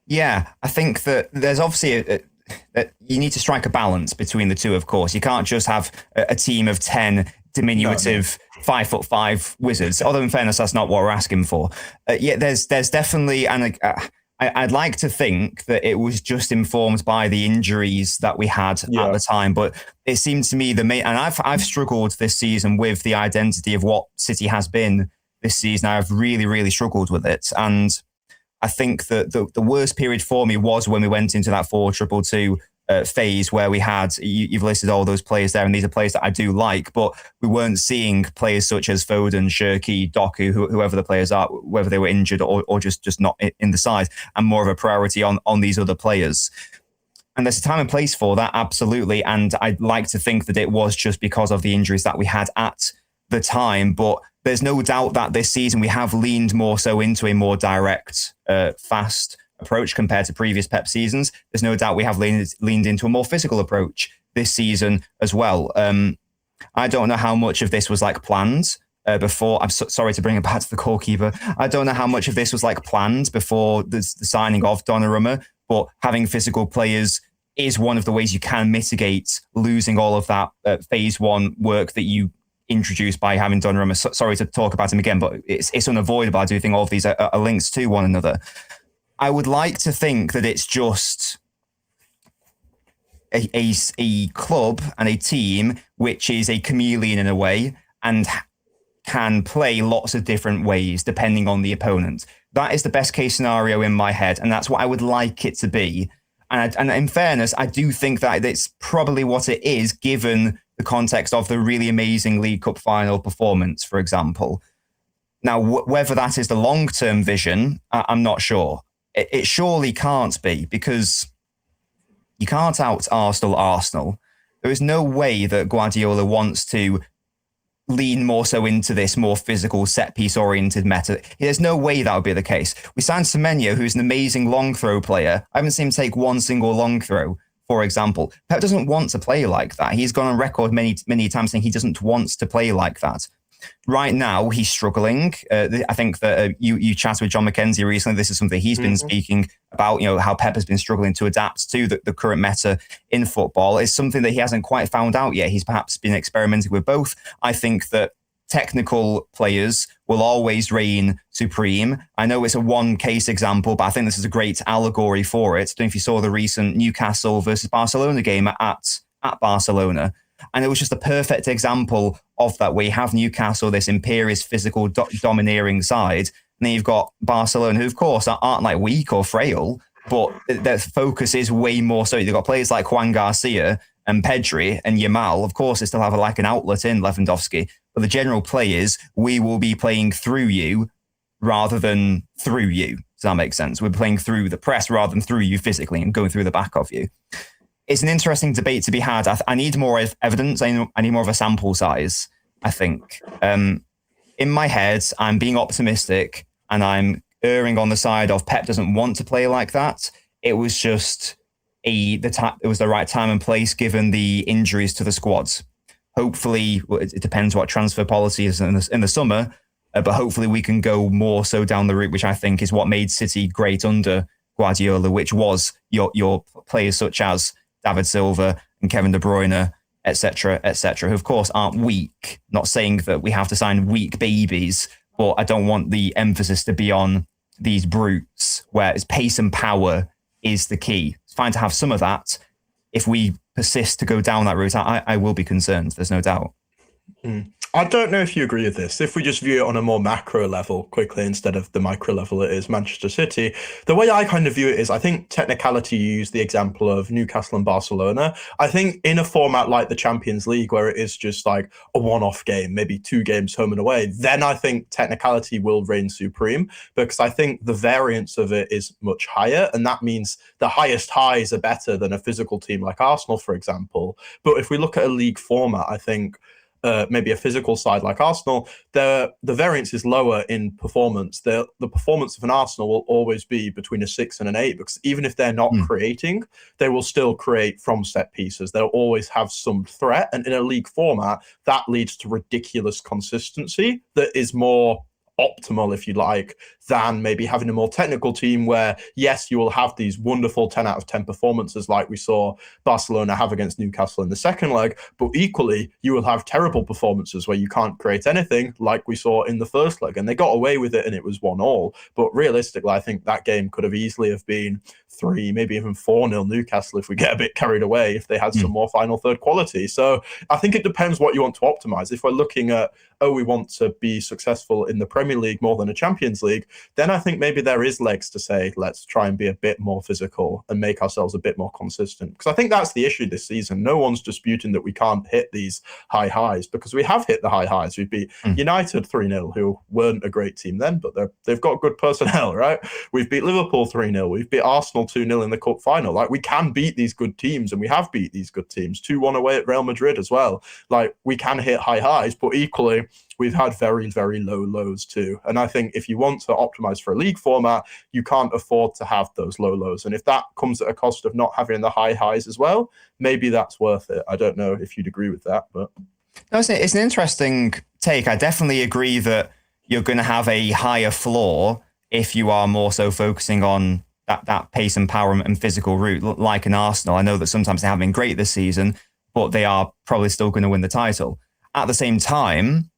Yeah, I think that there's obviously that you need to strike a balance between the two, of course. You can't just have a team of 10 diminutive 5'5" wizards. Although in fairness, that's not what we're asking for. Yeah, there's definitely, and I'd like to think that it was just informed by the injuries that we had at the time. But it seemed to me and I've struggled this season with the identity of what City has been this season. I've really, really struggled with it. And I think that the worst period for me was when we went into that 4-2-2 phase where we had, you've listed all those players there, and these are players that I do like, but we weren't seeing players such as Foden, Shirky, Doku, whoever the players are, whether they were injured or just not in the side, and more of a priority on these other players. And there's a time and place for that, absolutely. And I'd like to think that it was just because of the injuries that we had at the time. But there's no doubt that this season we have leaned more so into a more direct, fast approach compared to previous Pep seasons. There's no doubt we have leaned into a more physical approach this season as well. I don't know how much of this was like planned before. I'm sorry to bring it back to the goalkeeper. I don't know how much of this was like planned before the signing of Donnarumma, but having physical players is one of the ways you can mitigate losing all of that phase one work that you introduced by having Donnarumma. Sorry to talk about him again, but it's unavoidable. I do think all of these are linked to one another. I would like to think that it's just a club and a team which is a chameleon in a way and can play lots of different ways depending on the opponent. That is the best case scenario in my head, and that's what I would like it to be. And in fairness, I do think that it's probably what it is, given the context of the really amazing League Cup final performance, for example. Now, whether that is the long-term vision, I'm not sure. It surely can't be, because you can't out Arsenal. There is no way that Guardiola wants to lean more so into this more physical set-piece oriented meta. There's no way that would be the case. We signed Semenyo, who's an amazing long throw player. I haven't seen him take one single long throw, for example. Pep doesn't want to play like that. He's gone on record many times saying he doesn't want to play like that. Right now, he's struggling. I think that you chatted with John McKenzie recently. This is something he's been speaking about, how Pep has been struggling to adapt to the current meta in football. It's something that he hasn't quite found out yet. He's perhaps been experimenting with both. I think that technical players will always reign supreme. I know it's a one case example, but I think this is a great allegory for it. I don't know if you saw the recent Newcastle versus Barcelona game at Barcelona. And it was just a perfect example of that, where you have Newcastle, this imperious, physical, domineering side. And then you've got Barcelona, who, of course, aren't like weak or frail, but their focus is way more so. You've got players like Juan Garcia and Pedri and Yamal. Of course, they still have an outlet in Lewandowski. But the general play is, we will be playing through you rather than through you. Does that make sense? We're playing through the press rather than through you physically and going through the back of you. It's an interesting debate to be had. I need more evidence. I need more of a sample size, I think. In my head, I'm being optimistic and I'm erring on the side of Pep doesn't want to play like that. It was just it was the right time and place given the injuries to the squads. Hopefully, it depends what transfer policy is in the summer, but hopefully we can go more so down the route, which I think is what made City great under Guardiola, which was your players such as David Silva and Kevin De Bruyne, etc., who of course aren't weak. Not saying that we have to sign weak babies, but I don't want the emphasis to be on these brutes where it's pace and power is the key. It's fine to have some of that. If we persist to go down that route, I will be concerned. There's no doubt. I don't know if you agree with this. If we just view it on a more macro level quickly instead of the micro level it is Manchester City, the way I kind of view it is, I think technicality, you use the example of Newcastle and Barcelona. I think in a format like the Champions League, where it is just like a one-off game, maybe 2 games home and away, then I think technicality will reign supreme, because I think the variance of it is much higher. And that means the highest highs are better than a physical team like Arsenal, for example. But if we look at a league format, I think maybe a physical side like Arsenal, the variance is lower in performance. The performance of an Arsenal will always be between a 6 and an 8, because even if they're not creating, they will still create from set pieces. They'll always have some threat. And in a league format, that leads to ridiculous consistency that is more optimal, if you like, than maybe having a more technical team where, yes, you will have these wonderful 10 out of 10 performances like we saw Barcelona have against Newcastle in the second leg, but equally you will have terrible performances where you can't create anything like we saw in the first leg. And they got away with it and it was 1-1. But realistically, I think that game could have easily have been 3, maybe even 4-0 Newcastle if we get a bit carried away, if they had some more final third quality. So I think it depends what you want to optimize. If we're looking at, we want to be successful in the Premier Premier League more than a Champions League, then I think maybe there is legs to say, let's try and be a bit more physical and make ourselves a bit more consistent. Because I think that's the issue this season. No one's disputing that we can't hit these high highs, because we have hit the high highs. We beat United 3-0, who weren't a great team then, but they've got good personnel, right? We've beat Liverpool 3-0. We've beat Arsenal 2-0 in the cup final. Like, we can beat these good teams, and we have beat these good teams. 2-1 away at Real Madrid as well. Like, we can hit high highs, but equally, we've had very, very low lows too. And I think if you want to optimize for a league format, you can't afford to have those low lows. And if that comes at a cost of not having the high highs as well, maybe that's worth it. I don't know if you'd agree with that, but... No, it's an interesting take. I definitely agree that you're going to have a higher floor if you are more so focusing on that pace and power and physical route, like an Arsenal. I know that sometimes they haven't been great this season, but they are probably still going to win the title. At the same time,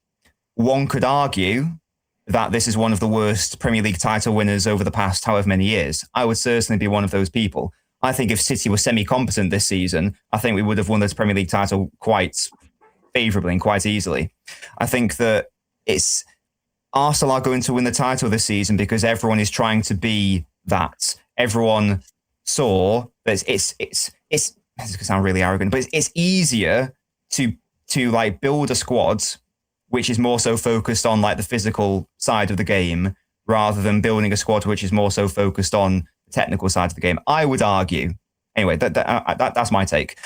one could argue that this is one of the worst Premier League title winners over the past however many years. I would certainly be one of those people. I think if City were semi-competent this season, I think we would have won this Premier League title quite favourably and quite easily. I think that it's Arsenal are going to win the title this season because everyone is trying to be that. Everyone saw that it's this is going to sound really arrogant, but it's easier to like build a squad which is more so focused on like the physical side of the game rather than building a squad which is more so focused on the technical side of the game. I would argue. Anyway, that's my take.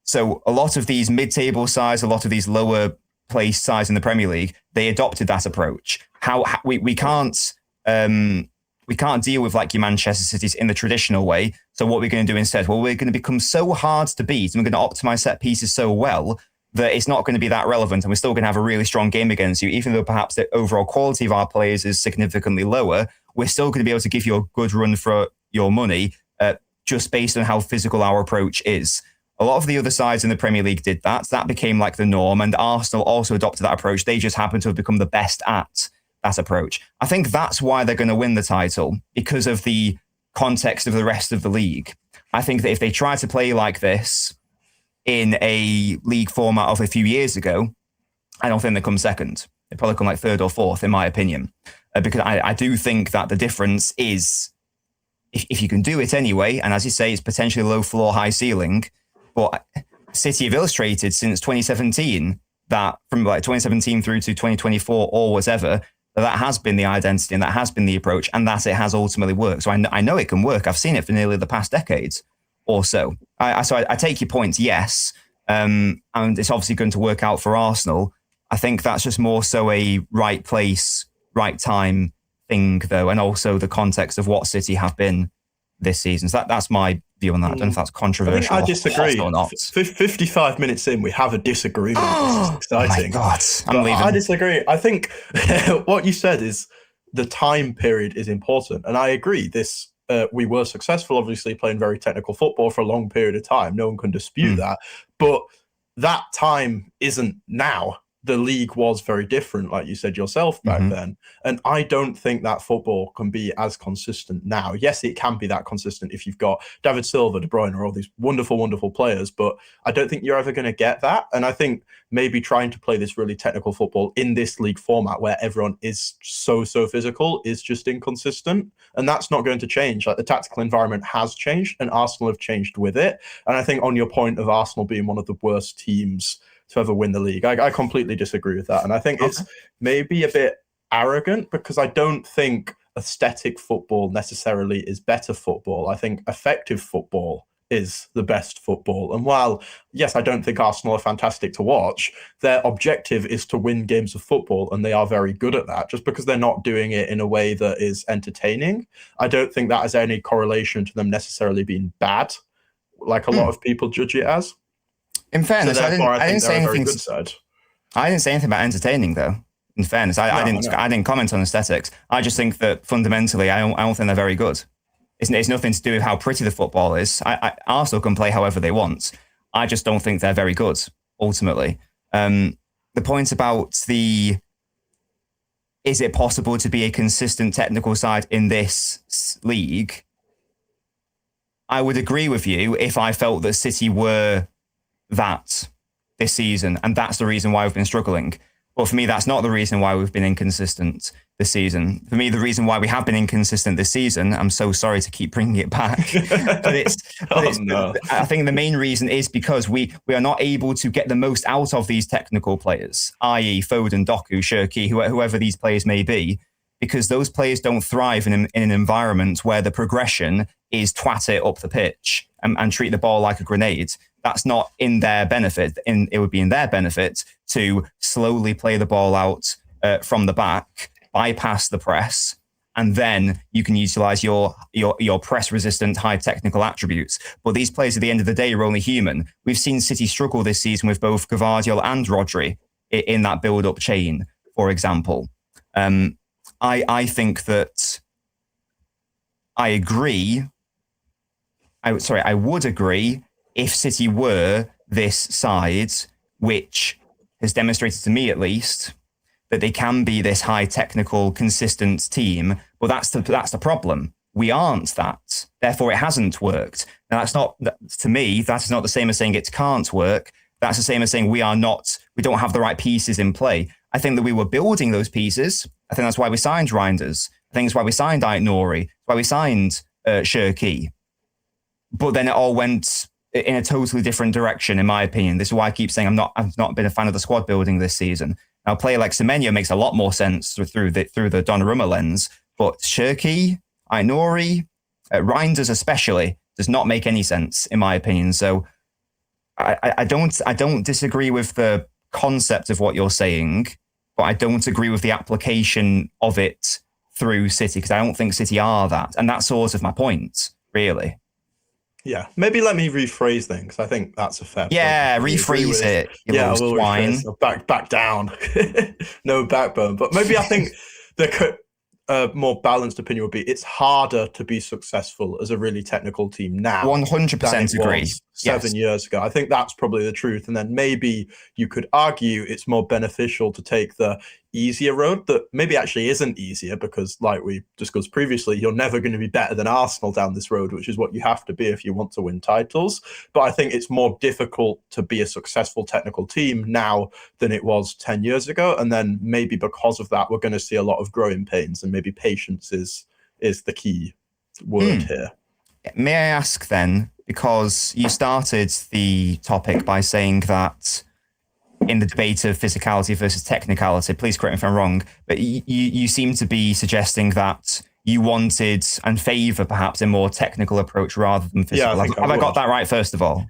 So a lot of these mid-table sides, a lot of these lower place sides in the Premier League, they adopted that approach. We can't deal with like your Manchester Cities in the traditional way. So what we're going to do instead? Well, we're going to become so hard to beat, and we're going to optimize set pieces so well that it's not going to be that relevant, and we're still going to have a really strong game against you, even though perhaps the overall quality of our players is significantly lower. We're still going to be able to give you a good run for your money, just based on how physical our approach is. A lot of the other sides in the Premier League did that. That became like the norm, and Arsenal also adopted that approach. They just happen to have become the best at that approach. I think that's why they're going to win the title, because of the context of the rest of the league. I think that if they try to play like this in a league format of a few years ago, I don't think they come second. They probably come like third or fourth, in my opinion, because I do think that the difference is if you can do it anyway, and as you say, it's potentially low floor, high ceiling. But City have illustrated since 2017 that from like 2017 through to 2024 or whatever, that has been the identity and that has been the approach, and that it has ultimately worked. So I know it can work. I've seen it for nearly the past decades or so. I take your point, yes. And it's obviously going to work out for Arsenal. I think that's just more so a right place, right time thing, though, and also the context of what City have been this season. So that's my view on that. I don't know if that's controversial. I disagree. Or not. 55 minutes in, we have a disagreement. This is exciting. Oh my God, I'm leaving. I disagree. I think what you said is the time period is important, and I agree. We were successful, obviously, playing very technical football for a long period of time. No one can dispute that. But that time isn't now. The league was very different, like you said yourself back then. And I don't think that football can be as consistent now. Yes, it can be that consistent if you've got David Silva, De Bruyne, or all these wonderful, wonderful players, but I don't think you're ever going to get that. And I think maybe trying to play this really technical football in this league format where everyone is so physical is just inconsistent. And that's not going to change. Like, the tactical environment has changed and Arsenal have changed with it. And I think on your point of Arsenal being one of the worst teams to ever win the league, I completely disagree with that. And I think it's maybe a bit arrogant, because I don't think aesthetic football necessarily is better football. I think effective football is the best football. And while, yes, I don't think Arsenal are fantastic to watch, their objective is to win games of football, and they are very good at that. Just because they're not doing it in a way that is entertaining, I don't think that has any correlation to them necessarily being bad, like a lot of people judge it as. In fairness, so I didn't say anything. I didn't say anything about entertaining, though. In fairness, I didn't comment on aesthetics. I just think that fundamentally, I don't think they're very good. It's nothing to do with how pretty the football is. Arsenal can play however they want. I just don't think they're very good, ultimately. The point about is it possible to be a consistent technical side in this league? I would agree with you if I felt that City were that this season, and that's the reason why we've been struggling. But for me, that's not the reason why we've been inconsistent this season. For me, the reason why we have been inconsistent this season, I'm so sorry to keep bringing it back, No. I think the main reason is because we are not able to get the most out of these technical players, i.e. Foden, Doku, Shirky, whoever these players may be, because those players don't thrive in an environment where the progression is twat it up the pitch and treat the ball like a grenade. That's not in their benefit. It would be in their benefit to slowly play the ball out from the back, bypass the press, and then you can utilize your press-resistant, high technical attributes. But these players, at the end of the day, are only human. We've seen City struggle this season with both Guardiola and Rodri in that build-up chain, for example. I think that I agree. I would agree if City were this side, which has demonstrated to me at least that they can be this high technical, consistent team. But that's the problem. We aren't that. Therefore, it hasn't worked. Now, to me, that's not the same as saying it can't work. That's the same as saying we don't have the right pieces in play. I think that we were building those pieces. I think that's why we signed Reinders. I think it's why we signed Ait-Nouri, why we signed Shirky. But then it all went in a totally different direction, in my opinion. This is why I keep saying I've not been a fan of the squad building this season. Now, a player like Semenyo makes a lot more sense through the Donnarumma lens, but Shirky, Ait-Nouri, Reinders especially, does not make any sense, in my opinion. So I don't disagree with the concept of what you're saying, but I don't agree with the application of it through City, because I don't think City are that. And that's sort of my point, really. Yeah, maybe let me rephrase things. I think that's a fair point. Yeah, rephrase it. Yeah, I will rephrase. Back down. No backbone. But maybe I think the more balanced opinion would be it's harder to be successful as a really technical team now. 100% agree. 7 years ago. I think that's probably the truth. And then maybe you could argue it's more beneficial to take the easier road that maybe actually isn't easier, because like we discussed previously, you're never going to be better than Arsenal down this road, which is what you have to be if you want to win titles. But I think it's more difficult to be a successful technical team now than it was 10 years ago. And then maybe because of that, we're going to see a lot of growing pains, and maybe patience is the key word here. May I ask then, because you started the topic by saying that in the debate of physicality versus technicality, please correct me if I'm wrong, but you seem to be suggesting that you wanted and favour perhaps a more technical approach rather than physical. Yeah, Have I got that right, first of all?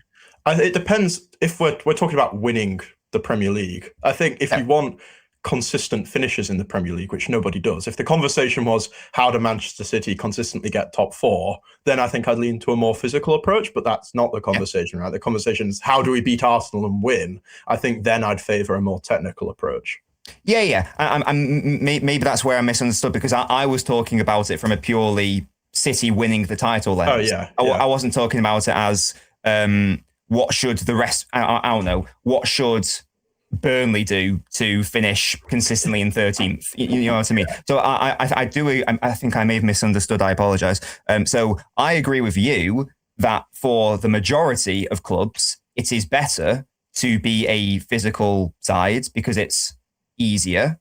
It depends if we're talking about winning the Premier League. I think if you want consistent finishes in the Premier League, which nobody does, if the conversation was how do Manchester City consistently get top four, then I think I'd lean to a more physical approach, but that's not the conversation, right? The conversation is how do we beat Arsenal and win? I think then I'd favour a more technical approach. Yeah. Maybe that's where I misunderstood, because I was talking about it from a purely City winning the title lens. Oh, yeah. I wasn't talking about it as what should the rest, I don't know, what should Burnley do to finish consistently in 13th? You know what I mean? So I think I may have misunderstood. I apologize. So I agree with you that for the majority of clubs, it is better to be a physical side because it's easier.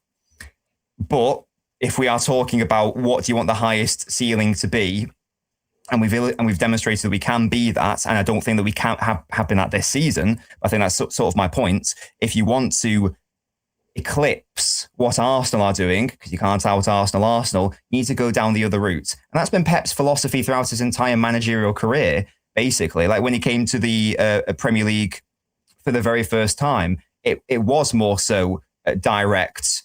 But if we are talking about what do you want the highest ceiling to be, and we've demonstrated that we can be that, and I don't think that we can't have been that this season. I think that's sort of my point. If you want to eclipse what Arsenal are doing, because you can't out Arsenal, you need to go down the other route. And that's been Pep's philosophy throughout his entire managerial career, basically. Like when he came to the Premier League for the very first time, it was more so direct,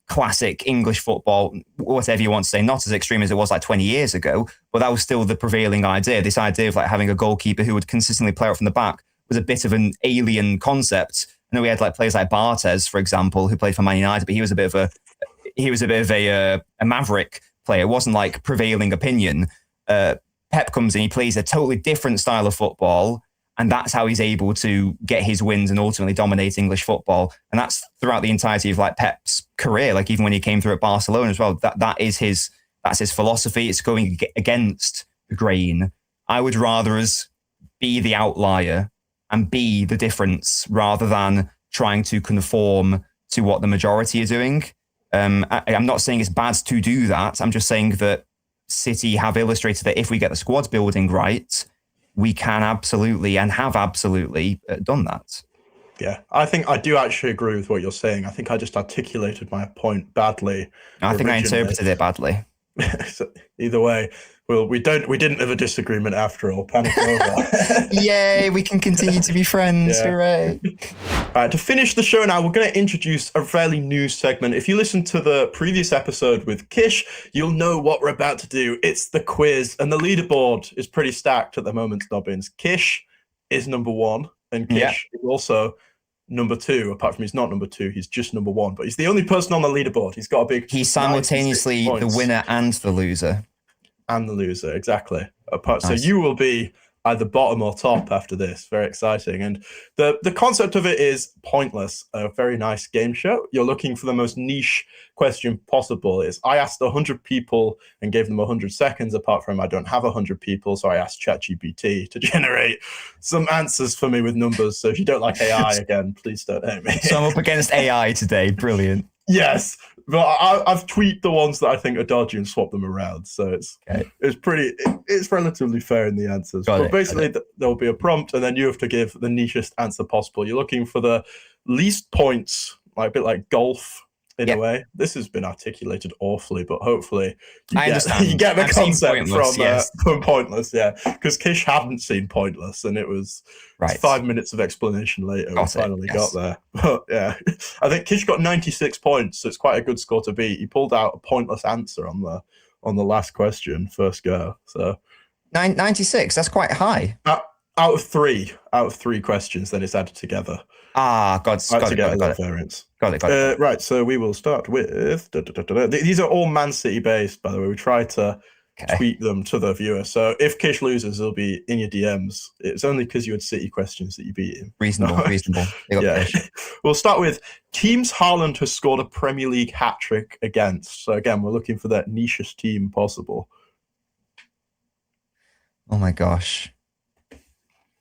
classic English football, whatever you want to say, not as extreme as it was like 20 years ago, but that was still the prevailing idea. This idea of like having a goalkeeper who would consistently play out from the back was a bit of an alien concept. I know we had like players like Bartes, for example, who played for Man United, but he was a bit of a maverick player. It wasn't like prevailing opinion. Pep comes in, he plays a totally different style of football, and that's how he's able to get his wins and ultimately dominate English football. And that's throughout the entirety of like Pep's career. Like even when he came through at Barcelona as well, that's his philosophy. It's going against the grain. I would rather us be the outlier and be the difference rather than trying to conform to what the majority are doing. I'm not saying it's bad to do that. I'm just saying that City have illustrated that if we get the squad building right, we can absolutely and have absolutely done that. Yeah, I think I do actually agree with what you're saying. I think I just articulated my point badly. I think I interpreted it badly. So either way, well, we didn't have a disagreement after all. Panic over. Yay, we can continue to be friends. Yeah. Hooray. To finish the show now, we're going to introduce a fairly new segment. If you listen to the previous episode with Kish, you'll know what we're about to do. It's the quiz, and the leaderboard is pretty stacked at the moment, Nobbins. Kish is number 1, and Kish is also number 2. Apart from he's not number 2, he's just number 1. But he's the only person on the leaderboard. He's got a big. He's simultaneously the winner and the loser. And the loser, exactly. Nice. So you will be either bottom or top after this. Very exciting. And the concept of it is pointless. A very nice game show. You're looking for the most niche question possible. I asked 100 people and gave them 100 seconds. Apart from I don't have 100 people, so I asked ChatGPT to generate some answers for me with numbers. So if you don't like AI again, please don't hate me. So I'm up against AI today. Brilliant. Yes, but I've tweaked the ones that I think are dodgy and swapped them around. So it's relatively fair in the answers. But basically, there'll be a prompt, and then you have to give the nichest answer possible. You're looking for the least points, like a bit like golf in a way. This has been articulated awfully, but hopefully you get the concept from Pointless. Yeah, because Kish hadn't seen Pointless, and it was 5 minutes of explanation later. We finally got there. But yeah, I think Kish got 96 points, so it's quite a good score to beat. He pulled out a pointless answer on the last question, first go. So 96, that's quite high. Out of three questions, then it's added together. Got it. Variance. Got it. Right, so we will start with... These are all Man City based, by the way. We try to tweet them to the viewer. So if Kish loses, it'll be in your DMs. It's only because you had City questions that you beat him. Reasonable. Yeah. We'll start with teams Haaland has scored a Premier League hat-trick against. So again, we're looking for that nichest team possible. Oh my gosh.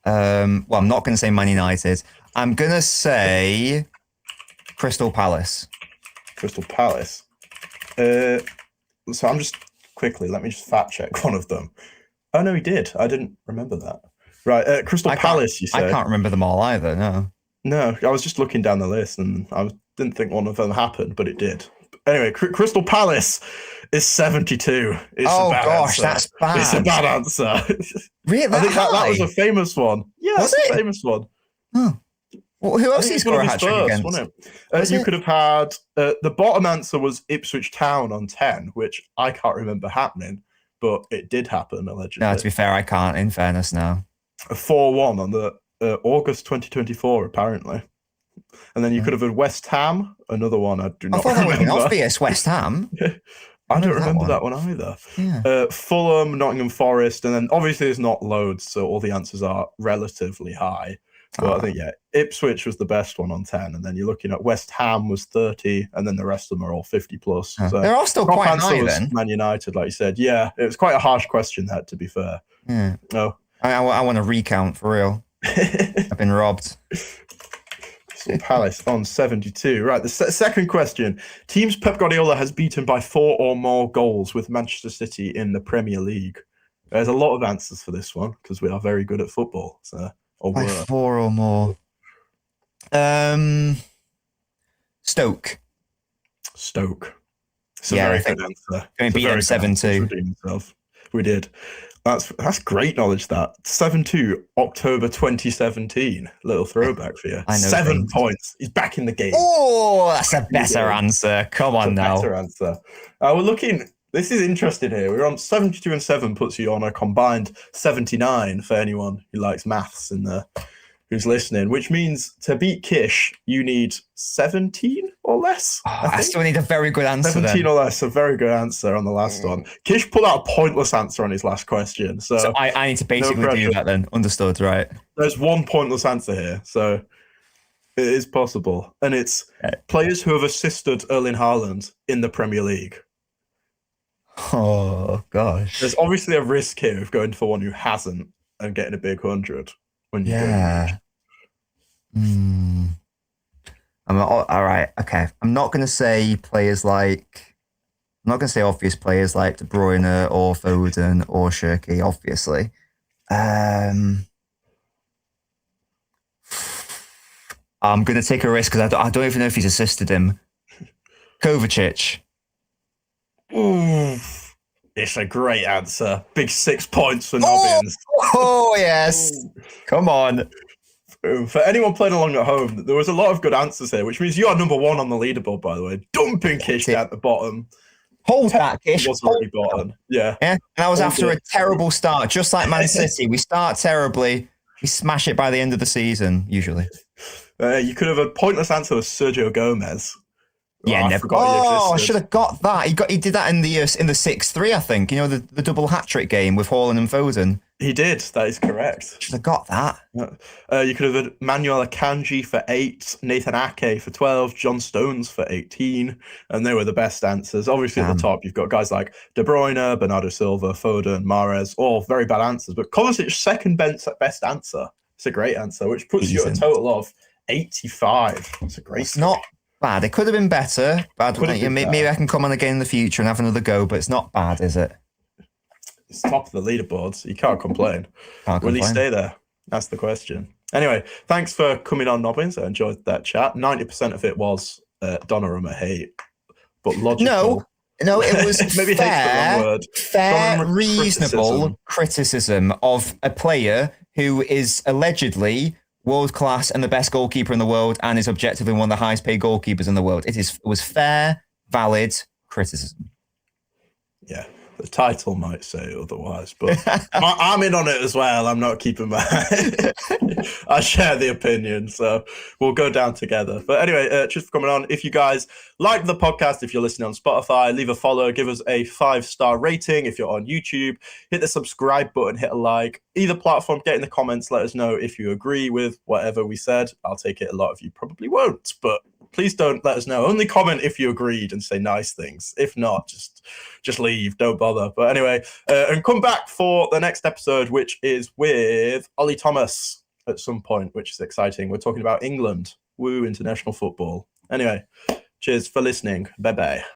Well, I'm not going to say Man United. I'm going to say Crystal Palace. Crystal Palace. So I'm just let me just fact check one of them. Oh, no, he did. I didn't remember that. Right, Crystal Palace, you said. I can't remember them all either, no. No, I was just looking down the list and I didn't think one of them happened, but it did. Anyway, Crystal Palace is 72. That's bad. It's a bad answer. Really? I think that was a famous one. Yeah, was it? A famous one. Oh. Well, who else is scored a hat-trick against? Wasn't it? You could have had... the bottom answer was Ipswich Town on 10, which I can't remember happening, but it did happen, allegedly. No, to be fair, I can't, in fairness now. A 4-1 on the August 2024, apparently. And then you could have had West Ham, another one I do not remember. I thought that was obvious, West Ham. I don't remember that one either. Yeah. Fulham, Nottingham Forest, and then obviously there's not loads, so all the answers are relatively high. But I think, Ipswich was the best one on 10, and then you're looking at West Ham was 30, and then the rest of them are all 50 plus. So they're all still quite high then. Man United, like you said. Yeah, it was quite a harsh question, that, to be fair. Yeah. No. I want to recount, for real. I've been robbed. Palace on 72. Right, the second question. Teams Pep Guardiola has beaten by 4 or more goals with Manchester City in the Premier League. There's a lot of answers for this one, because we are very good at football. So... By 4 or more. Stoke. It's a very good answer. We beat them 7-2. We did. That's great knowledge, that. 7-2, October 2017. Little throwback for you. 7 points. He's back in the game. Oh, that's a better answer. Come on now. Better answer. We're looking... This is interesting here. We're on 72 and 7 puts you on a combined 79 for anyone who likes maths and who's listening, which means to beat Kish, you need 17 or less. I still need a very good answer 17 or less, a very good answer on the last one. Kish pulled out a pointless answer on his last question. So I need to basically do that then. Understood, right? There's one pointless answer here. So it is possible. And it's players who have assisted Erling Haaland in the Premier League. Oh, gosh. There's obviously a risk here of going for one who hasn't and getting a big 100. When you I'm All right. Okay. I'm not going to say players like. I'm not going to say obvious players like De Bruyne or Foden or Shirky, obviously. I'm going to take a risk because I don't even know if he's assisted him. Kovacic. Ooh, it's a great answer. Big 6 points for Nobbins. Oh, yes. Come on. For anyone playing along at home, there was a lot of good answers here, which means you are number 1 on the leaderboard, by the way. Dumping Kish down at the bottom. Hold that, Kish. Was already bottom. Yeah. And that was after a terrible start, just like Man City. We start terribly, we smash it by the end of the season, usually. You could have a pointless answer with Sergio Gomez. Yeah, never. I should have got that. He did that in the 6-3, I think. You know, the double hat trick game with Haaland and Foden. He did. That is correct. Should have got that. You could have had Manuel Akanji for 8, Nathan Ake for 12, John Stones for 18, and they were the best answers. Obviously, at the top, you've got guys like De Bruyne, Bernardo Silva, Foden, Mahrez, all very bad answers. But Kovacic, second best answer. It's a great answer, which puts you at a total of 85. It's a great. It's not bad. It could have been better. Maybe I can come on again in the future and have another go, but it's not bad, is it? It's top of the leaderboard, so you can't complain. Will he stay there? That's the question. Anyway, thanks for coming on, Nobbins. I enjoyed that chat. 90% of it was Donnarumma hate, but logical. No, it was maybe fair, reasonable criticism of a player who is allegedly world class and the best goalkeeper in the world and is objectively one of the highest paid goalkeepers in the world. It was fair, valid criticism. Yeah. The title might say otherwise, but I'm in on it as well. I'm not keeping my... I share the opinion, so we'll go down together. But anyway, just for coming on, if you guys like the podcast, if you're listening on Spotify, leave a follow, give us a 5-star rating. If you're on YouTube, hit the subscribe button, hit a like. Either platform, get in the comments, let us know if you agree with whatever we said. I'll take it. A lot of you probably won't, but please don't let us know. Only comment if you agreed and say nice things. If not, just leave. Don't bother. But anyway, and come back for the next episode, which is with Ollie Thomas at some point, which is exciting. We're talking about England. Woo, international football. Anyway, cheers for listening. Bye-bye.